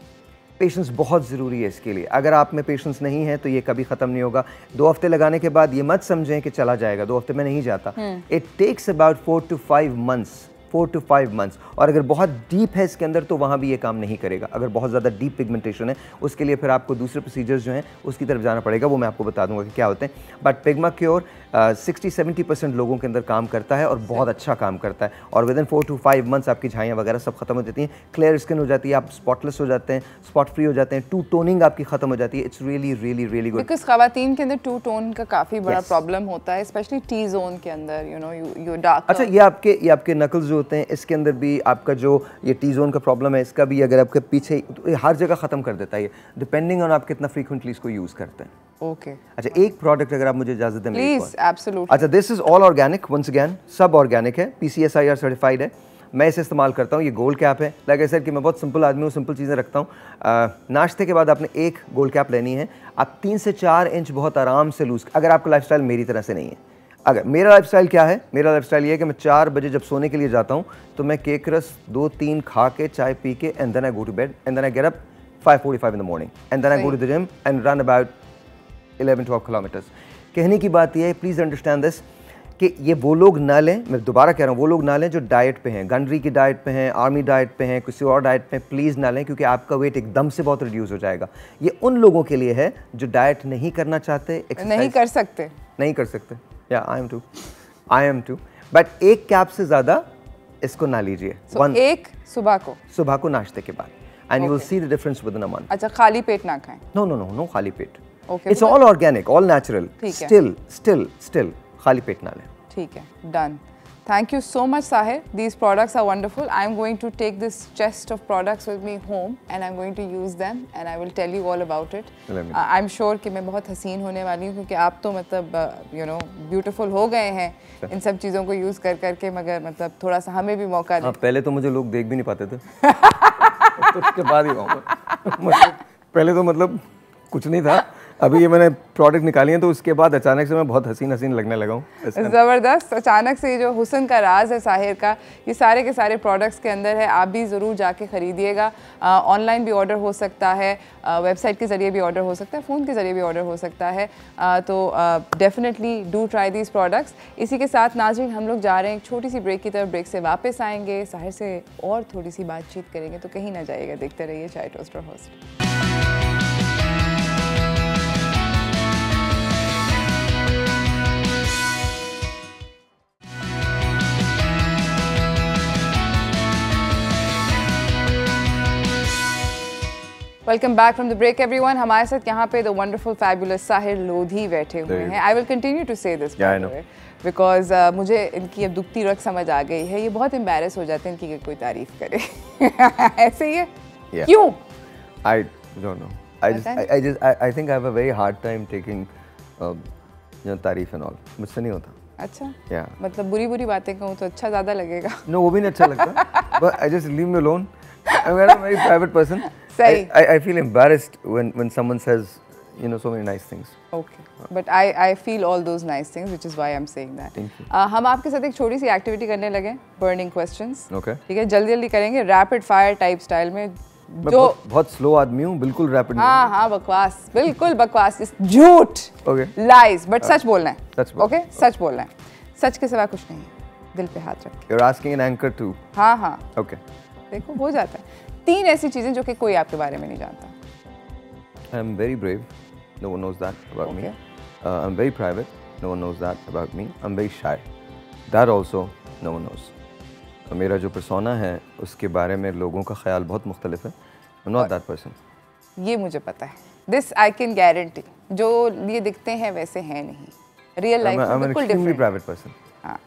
Patience बहुत ज़रूरी है इसके लिए. अगर आप में पेशेंस नहीं है तो ये कभी ख़त्म नहीं होगा. 2 हफ्ते लगाने के बाद ये मत समझें कि चला जाएगा, 2 हफ्ते में नहीं जाता. It takes about 4 to 5 months. 4 to 5 months. और अगर बहुत डीप है इसके अंदर तो वहाँ भी ये काम नहीं करेगा. अगर बहुत ज़्यादा डीप पिगमेंटेशन है उसके लिए फिर आपको दूसरे प्रोसीजर्स जो हैं उसकी तरफ जाना पड़ेगा. वो मैं आपको बता दूंगा कि क्या होते हैं. बट पिग्मा क्योर 60-70% लोगों के अंदर काम करता है और बहुत अच्छा काम करता है. और विद इन 4 to 5 months आपकी झाइयाँ वगैरह सब खत्म हो जाती हैं. क्लियर स्किन हो जाती है, आप स्पॉटलेस हो जाते हैं, स्पॉट फ्री हो जाते हैं, टू टोनिंग आपकी खत्म हो जाती है. It's really really really good. Because खवातीन के अंदर टू टोन का काफ़ी बड़ा प्रॉब्लम होता है, स्पेशली टी जोन के अंदर. You know you dark. अच्छा, ये आपके नकल्स जो होते हैं इसके अंदर भी आपका जो ये टी जोन का प्रॉब्लम है इसका भी अगर आपके पीछे तो हर जगह ख़त्म कर देता है, डिपेंडिंग ऑन आप कितना फ्रीक्वेंटली इसको यूज़ करते हैं. ओके. अच्छा, एक प्रोडक्ट अगर आप मुझे इजाज़त दें प्लीज. एब्सोल्युटली. अच्छा, this is all organic. Once again सब ऑर्गेनिक है, PCSIR सर्टिफाइड है. मैं इसे इस्तेमाल करता हूँ. ये गोल्ड कैप है. लाइक आई सेड कि मैं बहुत सिंपल आदमी हूँ, सिंपल चीज़ें रखता हूँ. नाश्ते के बाद आपने एक गोल्ड कैप लेनी है. आप 3 से 4 इंच बहुत आराम से लूज़, अगर आपका लाइफस्टाइल मेरी तरह से नहीं है. अगर मेरा लाइफस्टाइल क्या है, मेरा लाइफस्टाइल ये है कि मैं 4 बजे जब सोने के लिए जाता हूँ तो मैं केक रस 2-3 खा के, चाय पी के, and then I go to bed and then I get up 5:45 in the morning and then I go to the gym and run about 11-12 kilometres. कहने की बात यह है, प्लीज़ अंडरस्टैंड दिस, कि ये वो लोग ना लें, मैं दोबारा कह रहा हूँ, वो लोग ना लें जो डाइट पे हैं, गनरी की डाइट पे हैं, आर्मी डाइट पे हैं, किसी और डाइट पे, प्लीज़ ना लें, क्योंकि आपका वेट एकदम से बहुत रिड्यूस हो जाएगा. ये उन लोगों के लिए है जो डाइट नहीं करना चाहते, नहीं कर सकते. या आई एम टू बट एक कैप से ज़्यादा इसको ना लीजिए. एक सुबह को नाश्ते के बाद, and you will see the difference with in a month. अच्छा, खाली पेट ना खाएं. नो खाली पेट. Okay, it's all organic, all natural. Still खाली पेट ना लें. ठीक है, done. Thank you so much, Sahir. These products are wonderful. I'm going to take this chest of products with me home and I'm going to use them and I will tell you all about it. I'm sure कि मैं बहुत हसीन होने वाली हूँ, क्योंकि आप तो मतलब you know beautiful हो गए हैं इन सब चीज़ों को यूज़ करके, मगर मतलब थोड़ा सा हमें भी मौका दें. पहले तो मुझे लोग देख भी नहीं पाते थे. तो उसके बाद ही मतलब पहले तो मतलब कुछ नहीं था. अभी ये मैंने प्रोडक्ट निकाली हैं तो उसके बाद अचानक से मैं बहुत हसीन लगने लगा हूँ. ज़बरदस्त. अचानक से जो हुस्न का राज है साहिर का, ये सारे के सारे प्रोडक्ट्स के अंदर है. आप भी ज़रूर जाके ख़रीदिएगा. ऑनलाइन भी ऑर्डर हो सकता है, वेबसाइट के ज़रिए भी ऑर्डर हो सकता है, फ़ोन के ज़रिए भी ऑर्डर हो सकता है. तो definitely do try these products. इसी के साथ नाज़रीन, हम लोग जा रहे हैं एक छोटी सी ब्रेक की तरफ. ब्रेक से वापस आएंगे, साहिर से और थोड़ी सी बातचीत करेंगे, तो कहीं ना जाइएगा. देखते रहिए चाय टोस्ट और host. Welcome back from the break everyone. हमारे साथ यहाँ पे the wonderful fabulous Sahir Lodhi बैठे हुए हैं. I will continue to say this because मुझे इनकी अब दुखती रख समझ आ गई है. ये बहुत एम्बैरस हो जाते हैं इनकी कोई तारीफ करे. ऐसे ही है. क्यों? I don't know. I think I have a very hard time taking तारीफ एंड ऑल. मुझसे नहीं होता. अच्छा. मतलब बुरी बातें कहूँ तो अच्छा ज़्यादा लगेगा. नो, वो भी नहीं अच्छा लगता. But I just leave me alone. I'm a very private person. I feel embarrassed when someone says, you know, so many nice things. Okay, but I feel all those nice things, which is why I'm saying that. Thank you. हम आपके साथ एक छोटी सी activity करने लगे, burning questions. Okay. ठीक है, जल्दी करेंगे, rapid fire type style में. मैं बहुत स्लो आदमी हूँ, बिल्कुल रैपिड नहीं. हाँ, बकवास, बिल्कुल बकवास. झूठ, lies, but सच बोलना है. सच बोलना. Okay, सच बोलना है. सच के सिवा कुछ नहीं है. दिल पे हाथ रख के. You're asking an anchor too. हाँ. Okay. देखो हो जाता है. 3 ऐसी चीजें जो कि कोई आपके बारे में नहीं जानता. I'm very brave. No one knows that about me. I'm very private. No one knows that about me. I'm very shy. That also no one knows. मेरा जो persona है उसके बारे में लोगों का ख्याल बहुत मुख्तलिफ है. I'm not that person. ये मुझे पता है. This I can guarantee. जो ये दिखते हैं वैसे हैं नहीं. Real life में बिल्कुल different. I'm an extremely private person. हाँ.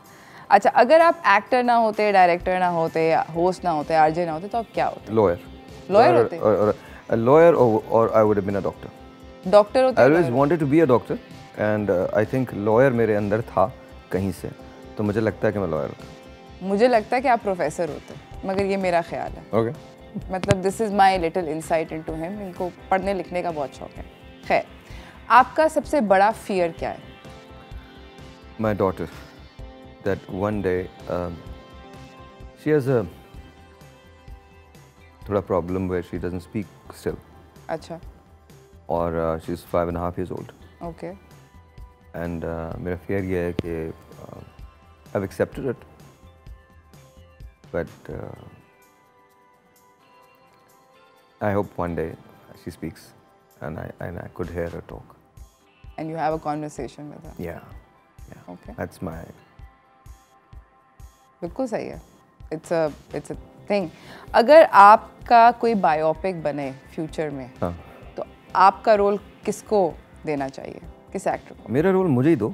अच्छा, अगर आप एक्टर ना होते, डायरेक्टर ना होते, या होस्ट ना होते, आरजे ना होते, तो आप क्या होते? लॉयर होते? A lawyer or I would have been a doctor. Doctor होते? I always wanted to be a doctor and I think lawyer मेरे अंदर था कहीं से, तो मुझे लगता है कि मैं लॉयर होता. मुझे लगता है कि आप प्रोफेसर होते, मगर ये मेरा ख्याल है. Okay. मतलब this is my little insight into him. इनको पढ़ने लिखने का बहुत शौक है. खैर, आपका सबसे बड़ा फियर क्या है? My daughter. that one day she has a thoda problem where she doesn't speak still. अच्छा. और she's 5.5 years old. Okay. And मेरा fear ये है कि I've accepted it, but I hope one day she speaks and I could hear her talk. And you have a conversation with her. Yeah. Okay. That's my. बिल्कुल सही है. It's a thing. अगर आपका कोई biopic बने future में, हाँ. तो आपका रोल किसको देना चाहिए, किस एक्टर को? मेरा रोल मुझे ही दो.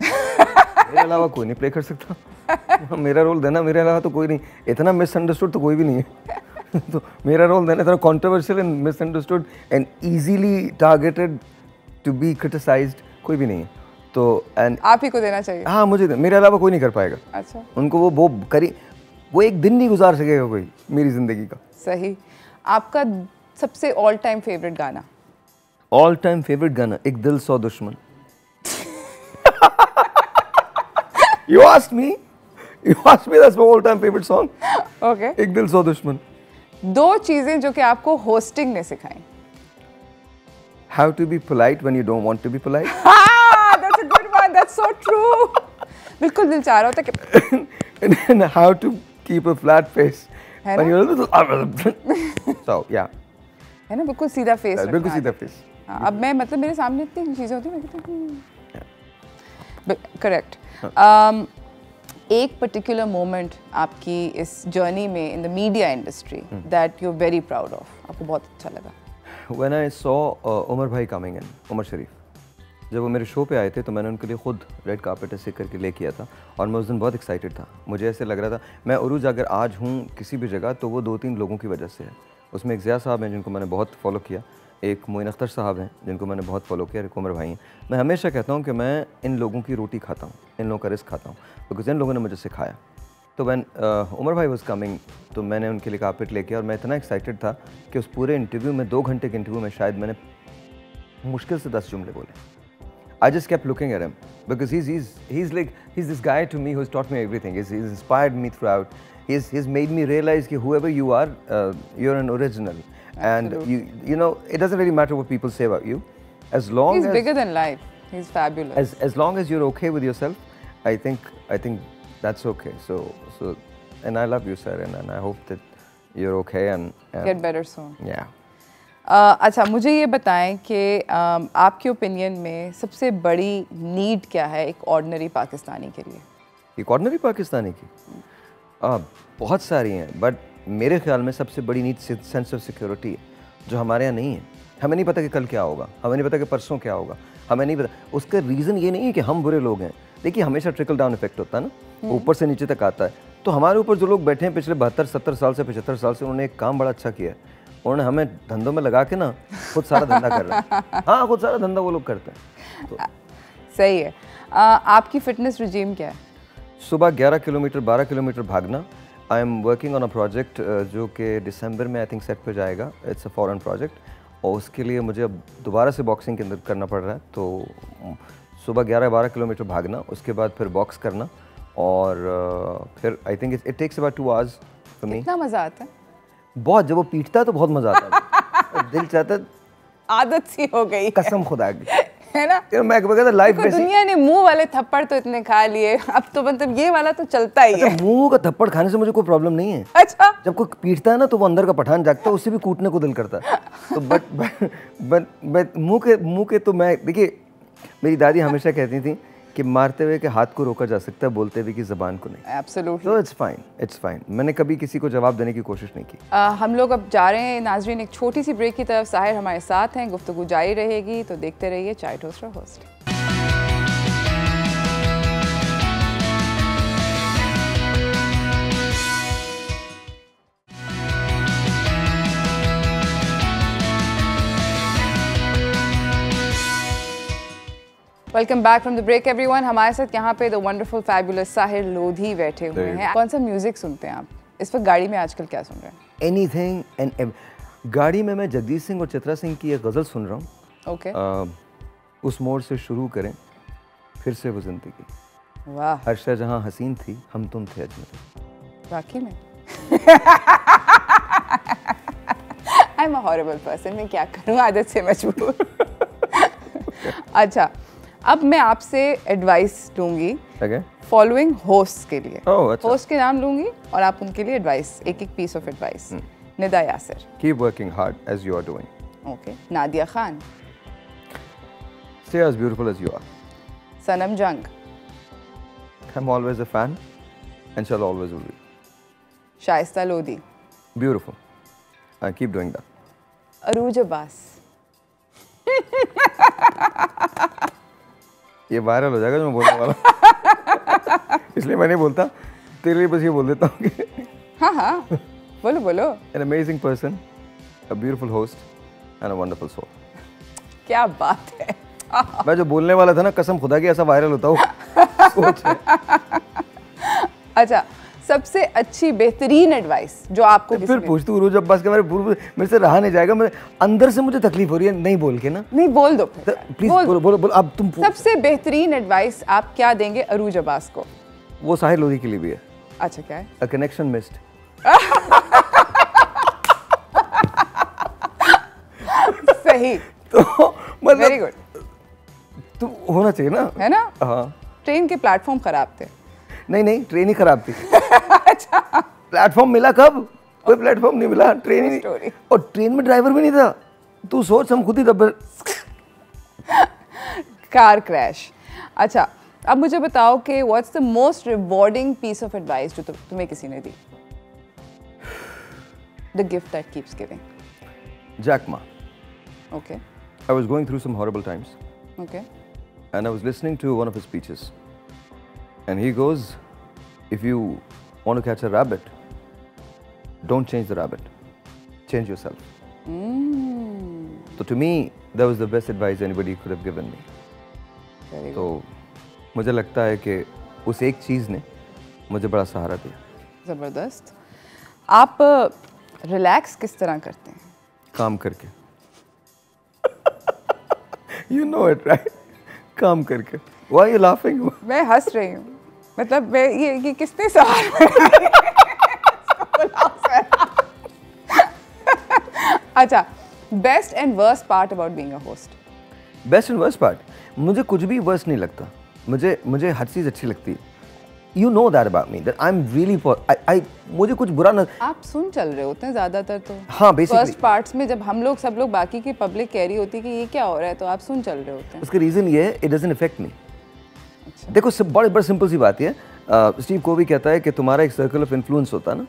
मेरे अलावा कोई नहीं प्ले कर सकता. मेरा रोल देना, मेरे अलावा तो कोई नहीं. इतना मिसअंडरस्टूड तो कोई भी नहीं है. तो मेरा रोल देना इतना controversial and misunderstood and easily targeted to be criticised कोई भी नहीं है. तो एंड आप ही को देना चाहिए. हाँ मुझे, मेरे अलावा कोई नहीं कर पाएगा. अच्छा. उनको वो करी, वो एक दिन नहीं गुजार सकेगा कोई मेरी जिंदगी का. सही. आपका सबसे ऑल टाइम फेवरेट गाना? ऑल टाइम फेवरेट गाना एक दिल सौ दुश्मन. You asked me that's my all time favorite song. Okay. एक दिल सौ दुश्मन. दो चीजें जो कि आपको होस्टिंग ने सिखाई? How to be polite when you don't want to be polite. That's a good one. That's so true. बिल्कुल दिल चाह रहा होता कि. And how to keep a flat face है when ना? you're a little. So yeah. है ना, बिल्कुल सीधा फेस. बिल्कुल सीधा face. अब मैं मतलब मेरे सामने इतनी चीजें होती हैं. करेक्ट. एक पर्टिकुलर मोमेंट आपकी इस जर्नी में in the media industry that you are very proud of, आपको बहुत अच्छा लगा? When I saw उमर भाई coming in, उमर शरीफ, जब वो मेरे शो पे आए थे तो मैंने उनके लिए खुद रेड कार्पेट ऐसे करके ले किया था और मैं उस दिन बहुत एक्साइटेड था. मुझे ऐसे लग रहा था मैं उरूज अगर आज हूँ किसी भी जगह तो वो 2-3 लोगों की वजह से है. उसमें एक ज़िया साहब हैं जिनको मैंने बहुत फॉलो किया, एक मोइन अख्तर साहब हैं जिनको मैंने बहुत फॉलो किया, एक उमर भाई हैं. मैं हमेशा कहता हूँ कि मैं इन लोगों की रोटी खाता हूँ, इन लोगों का रिस्क खाता हूँ, बिकॉज इन लोगों ने मुझे सिखाया. तो वैन उमर भाई वॉज कमिंग तो मैंने उनके लिए कार्पेट लेके और मैं इतना एक्साइटेड था कि उस पूरे इंटरव्यू में 2 घंटे के इंटरव्यू में शायद मैंने मुश्किल से 10 जुमले बोले. I just kept looking at him because he's this guy to me who's taught me everything. He's inspired me throughout. He's made me realize that whoever you are, you're an original. And you know it doesn't really matter what people say about you, as long He's as bigger than life. He's fabulous. as long as you're okay with yourself, I think that's okay. So and I love you, sir, and I hope that you're okay and Get better soon. Yeah. अच्छा, मुझे ये बताएं कि आपके opinion में सबसे बड़ी need क्या है एक ऑर्डिनरी पाकिस्तानी के लिए? एक ऑर्डिनरी पाकिस्तानी की बहुत सारी हैं, बट मेरे ख्याल में सबसे बड़ी नीड सेंस ऑफ सिक्योरिटी है, जो हमारे यहाँ नहीं है. हमें नहीं पता कि कल क्या होगा, हमें नहीं पता कि परसों क्या होगा, हमें नहीं पता. उसका रीज़न ये नहीं है कि हम बुरे लोग हैं. देखिए हमेशा ट्रिकल डाउन इफेक्ट होता है ना, ऊपर से नीचे तक आता है. तो हमारे ऊपर जो लोग बैठे हैं पिछले 72-70 साल से 75 साल से, उन्होंने एक काम बड़ा अच्छा किया है. उन्होंने हमें धंधों में लगा के ना खुद सारा धंधा कर रहे हैं. हाँ, खुद सारा धंधा वो लोग करते हैं. तो सही है. आपकी फिटनेस रिजीम क्या है? सुबह 11 किलोमीटर 12 किलोमीटर भागना. I am working on a project जो कि दिसंबर में आई थिंक सेट पे जाएगा. इट्स अ फॉरेन प्रोजेक्ट और उसके लिए मुझे अब दोबारा से बॉक्सिंग के अंदर करना पड़ रहा है. तो सुबह 11-12 किलोमीटर भागना, उसके बाद फिर बॉक्स करना और फिर I think it takes about 2 hours for me. कितना मज़ा आता है? बहुत. जब वो पीटता है तो बहुत मज़ा आता है. दिल चाहता है, आदत सी हो गई है. कसम खुदा की, है ना? मैं कहता लाइफ में दुनिया ने मुंह वाले थप्पड़ तो इतने खा लिए, अब तो मतलब ये वाला तो चलता ही है. मुंह का थप्पड़ खाने से मुझे कोई प्रॉब्लम नहीं है. अच्छा. जब कोई पीटता है ना तो वो अंदर का पठान जागता है, उससे भी कूटने को दिल करता है. तो बट मुंह के तो मैं, देखिए मेरी दादी हमेशा कहती थी कि मारते हुए के हाथ को रोका जा सकता है, बोलते हुए की ज़बान को नहीं. एब्सोल्युटली. तो इट्स फाइन. मैंने कभी किसी को जवाब देने की कोशिश नहीं की. हम लोग अब जा रहे हैं नाजरीन एक छोटी सी ब्रेक की तरफ. साहिर हमारे साथ हैं, गुफ्तगू जारी रहेगी, तो देखते रहिए चाय टोस्टर host. Welcome back from the break everyone. हमारे साथ यहाँ पे the wonderful fabulous Sahir Lodhi बैठे हुए हैं. कौन सा म्यूजिक सुनते हैं आप? इस वक्त गाड़ी में आजकल क्या सुन रहे हैं? एनीथिंग एंड गाड़ी में मैं जगदीश सिंह और चित्रा सिंह की एक गज़ल सुन रहा हूँ. ओके. उस मोड़ से शुरू करें फिर से वो ज़िंदगी. वाह, हर शय जहाँ हसीन थी, हम तुम थे अजनबी। वाकई में I am a horrible person, मैं क्या करूँ, आदत से मजबूर। अच्छा, अब मैं आपसे एडवाइस लूँगी फॉलोइंग होस्ट के लिए। अच्छा। होस्ट के नाम लूँगी और आप उनके लिए एडवाइस, एक एक piece of advice. Nida Yasir, keep working hard as you are doing. Okay. Nadia Khan, stay as beautiful as you are. Sanam Jung, I am always a fan and shall always will be. Shaista Lodhi, beautiful, I keep doing that. Arooj Abbas, ये viral हो जाएगा जो मैं बोलने वाला इसलिए मैं नहीं बोलता, तेरे लिए बस ये बोल देता हूँ कि हाँ हाँ बोलो बोलो। an amazing person, a beautiful host and a wonderful soul. क्या बात है। मैं जो बोलने वाला था ना, कसम खुदा की ऐसा वायरल होता हूँ सोच है। अच्छा, सबसे अच्छी बेहतरीन एडवाइस जो आपको फिर पूछ तू अरूज अब्बास के बारे में, मेरे से रहा नहीं जाएगा, मैं अंदर से मुझे तकलीफ हो रही है नहीं बोल के ना। नहीं बोल दो प्लीज बोलो बोलो बोलो, अब तुम सबसे बेहतरीन एडवाइस आप क्या देंगे अरूज अब्बास को? वो साहिर लोधी के लिए भी है। अच्छा, क्या है? A connection missed. सही, तो मतलब वेरी गुड, तो होना चाहिए ना, है ना? हाँ। ट्रेन के प्लेटफॉर्म खराब थे। नहीं, ट्रेन ही खराब थी। अच्छा। प्लेटफॉर्म मिला कब? कोई प्लेटफॉर्म नहीं मिला, ट्रेन ही नहीं। और ट्रेन में ड्राइवर भी नहीं था, तू सोच, हम खुद ही दब। Car crash. अच्छा, अब मुझे बताओ कि what's the most rewarding piece of advice जो तुम्हें किसी ने दी? The gift that keeps giving. Jack Ma. Okay. I was going through some horrible times. Okay. And I was listening to one of his speeches. And he goes, if you want to catch a rabbit, don't change the rabbit. Change yourself. So to me, that was the best advice anybody could have given me. Very तो मुझे लगता है कि उस एक चीज़ ने मुझे बड़ा सहारा दिया। ज़बरदस्त। आप रिलैक्स किस तरह करते हैं? काम करके। You know it, right? काम करके। Why are you laughing? मैं हंस रही हूँ, मतलब मैं ये किसने सवाल अच्छा, best and worst part about being a host? Best and worst part, मुझे कुछ भी वर्स्ट नहीं लगता, मुझे हर चीज़ अच्छी लगती है। You know that about me, that I'm really मुझे कुछ बुरा ना। आप सुन चल रहे होते हैं ज़्यादातर तो। हाँ, बेसिकली फर्स्ट पार्ट्स में जब हम लोग सब लोग बाकी की पब्लिक कह रही होती है कि ये क्या हो रहा है, तो आप सुन चल रहे होते हैं। उसका रीज़न ये है, इट डजंट अफेक्ट मी। देखो, सब बड़ी सिंपल सी बात है। स्टीव कोवी कहता है कि तुम्हारा एक सर्कल ऑफ इन्फ्लुएंस होता है ना,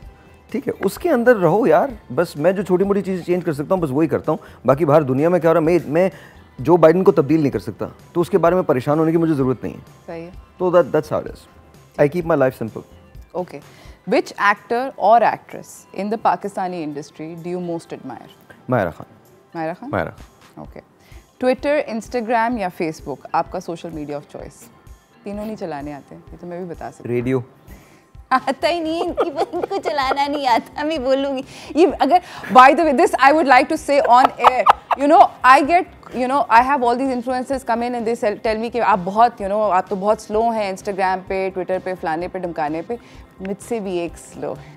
ठीक है, उसके अंदर रहो यार। बस मैं जो छोटी मोटी चीज़ें चेंज कर सकता हूँ बस वही करता हूँ। बाकी बाहर दुनिया में क्या हो रहा है, मैं जो बाइडन को तब्दील नहीं कर सकता, तो उसके बारे में परेशान होने की मुझे ज़रूरत नहीं है। सही है। तो that's how it is. I keep my life simple. Okay. Which actor or actress in the Pakistani industry do you most admire? Myra Khan. Myra Khan? Myra Khan. Okay. Twitter, Instagram या Facebook आपका social media of choice? तीनों नहीं चलाने आते, ये तो मैं भी बता सकती हूँ। रेडियो आता ही नहीं, इनको चलाना नहीं आता, मैं बोलूँगी ये अगर by the way this I would like to say on air, you know I have all these influencers come in and they tell me कि आप बहुत आप तो बहुत स्लो हैं इंस्टाग्राम पे, ट्विटर पे, फलाने पे, ढमकाने पे। मुझसे भी एक स्लो है।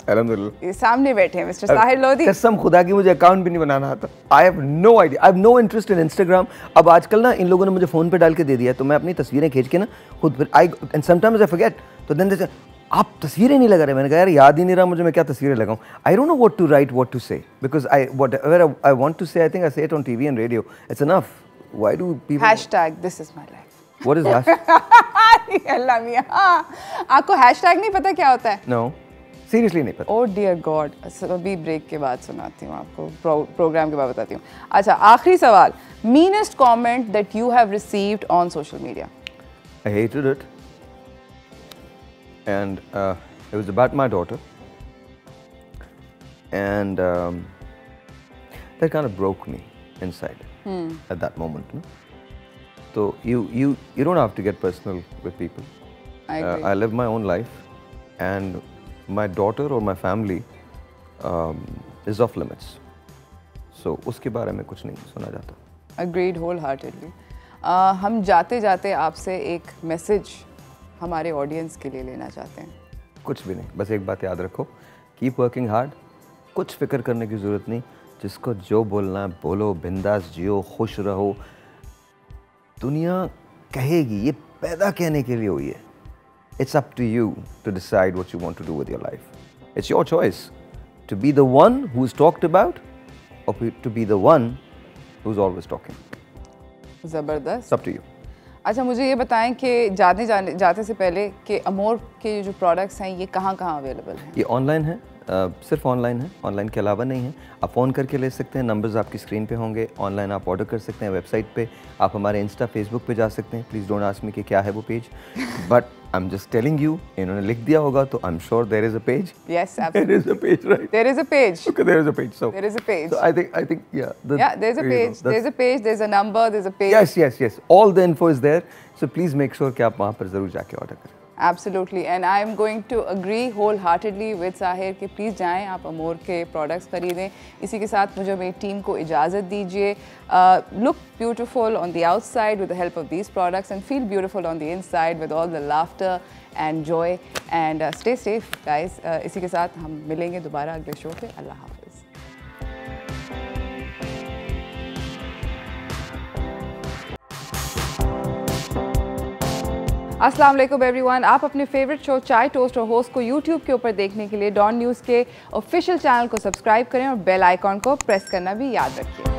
अल्हम्दुलिल्लाह। ये सामने बैठे हैं मिस्टर साहिर लोधी। कसम खुदा की मुझे अकाउंट भी नहीं बनाना आता। I have no idea, I have no interest in Instagram। अब आजकल ना इन लोगों ने मुझे फ़ोन पे डाल के दे दिया, तो मैं अपनी तस्वीरें खींच के ना खुद and sometimes I forget, तो then they say आप तस्वीरें नहीं लगा रहे। मैंने कहा यार याद ही नहीं रहा मुझे, मैं क्या तस्वीरें लगाऊं। I don't know what to write, what to say, because whatever I want to say, I think I say it on TV and radio. It's enough. Why do people? Hashtag this is my life. What is hashtag? अल्लाह मियां, आपको hashtag नहीं पता क्या होता है? No, seriously नहीं पता। Oh dear God, अभी break के बाद सुनाती हूँ आपको, प्रोग्राम के बाद बताती हूँ। अच्छा, आखिरी सवाल, meanest comment that you have received on social media? I hated it. And it was about my daughter, and that kind of broke me inside at that moment. No? So you don't have to get personal with people. I agree. I live my own life, and my daughter or my family is off limits. So उसके बारे में कुछ नहीं सुना जाता। Agreed wholeheartedly. हम जाते जाते आपसे एक मैसेज हमारे ऑडियंस के लिए लेना चाहते हैं? कुछ भी नहीं, बस एक बात याद रखो, कीप वर्किंग हार्ड, कुछ फिक्र करने की ज़रूरत नहीं, जिसको जो बोलना है बोलो, बिंदास जियो, खुश रहो। दुनिया कहेगी, ये पैदा कहने के लिए हुई है। It's up to you to decide what you want to do with your life. It's your choice to be the one who's talked about or to be the one who's always talking. ज़बरदस्त। It's up to you. अच्छा, मुझे ये बताएं कि जाते से पहले कि अमोर के जो प्रोडक्ट्स हैं ये कहाँ अवेलेबल हैं? ये ऑनलाइन है, सिर्फ ऑनलाइन है, ऑनलाइन के अलावा नहीं है। आप फ़ोन करके ले सकते हैं, नंबर्स आपकी स्क्रीन पे होंगे। ऑनलाइन आप ऑर्डर कर सकते हैं वेबसाइट पे, आप हमारे इंस्टा फेसबुक पे जा सकते हैं। प्लीज़ डोंट आस्क मी कि क्या है वो page, but I am just telling you, इन्होंने लिख दिया होगा तो I am sure there is a page. Yes, there is a page, right? There is a page. Okay, there is a page. So There is a page. So I think yeah. There's a page. There's a page. There's a number. There's a page. Yes. All the info is there. So please make sure कि आप वहाँ पर ज़रूर जाके order करें। Absolutely, and I am going to agree wholeheartedly with Sahir कि please जाएं आप अमोर के प्रोडक्ट्स खरीदें। इसी के साथ मुझे मेरी टीम को इजाज़त दीजिए। Look beautiful on the outside with the help of these products and feel beautiful on the inside with all the laughter and joy and stay safe guys। इसी के साथ हम मिलेंगे दोबारा अगले शो पे। अल्लाह हाफ़िज़। अस्सलाम वालेकुम एवरीवन। आप अपने फेवरेट शो चाय टोस्ट और होस्ट को यूट्यूब के ऊपर देखने के लिए डॉन न्यूज़ के ऑफिशियल चैनल को सब्सक्राइब करें और बेल आइकॉन को प्रेस करना भी याद रखिए।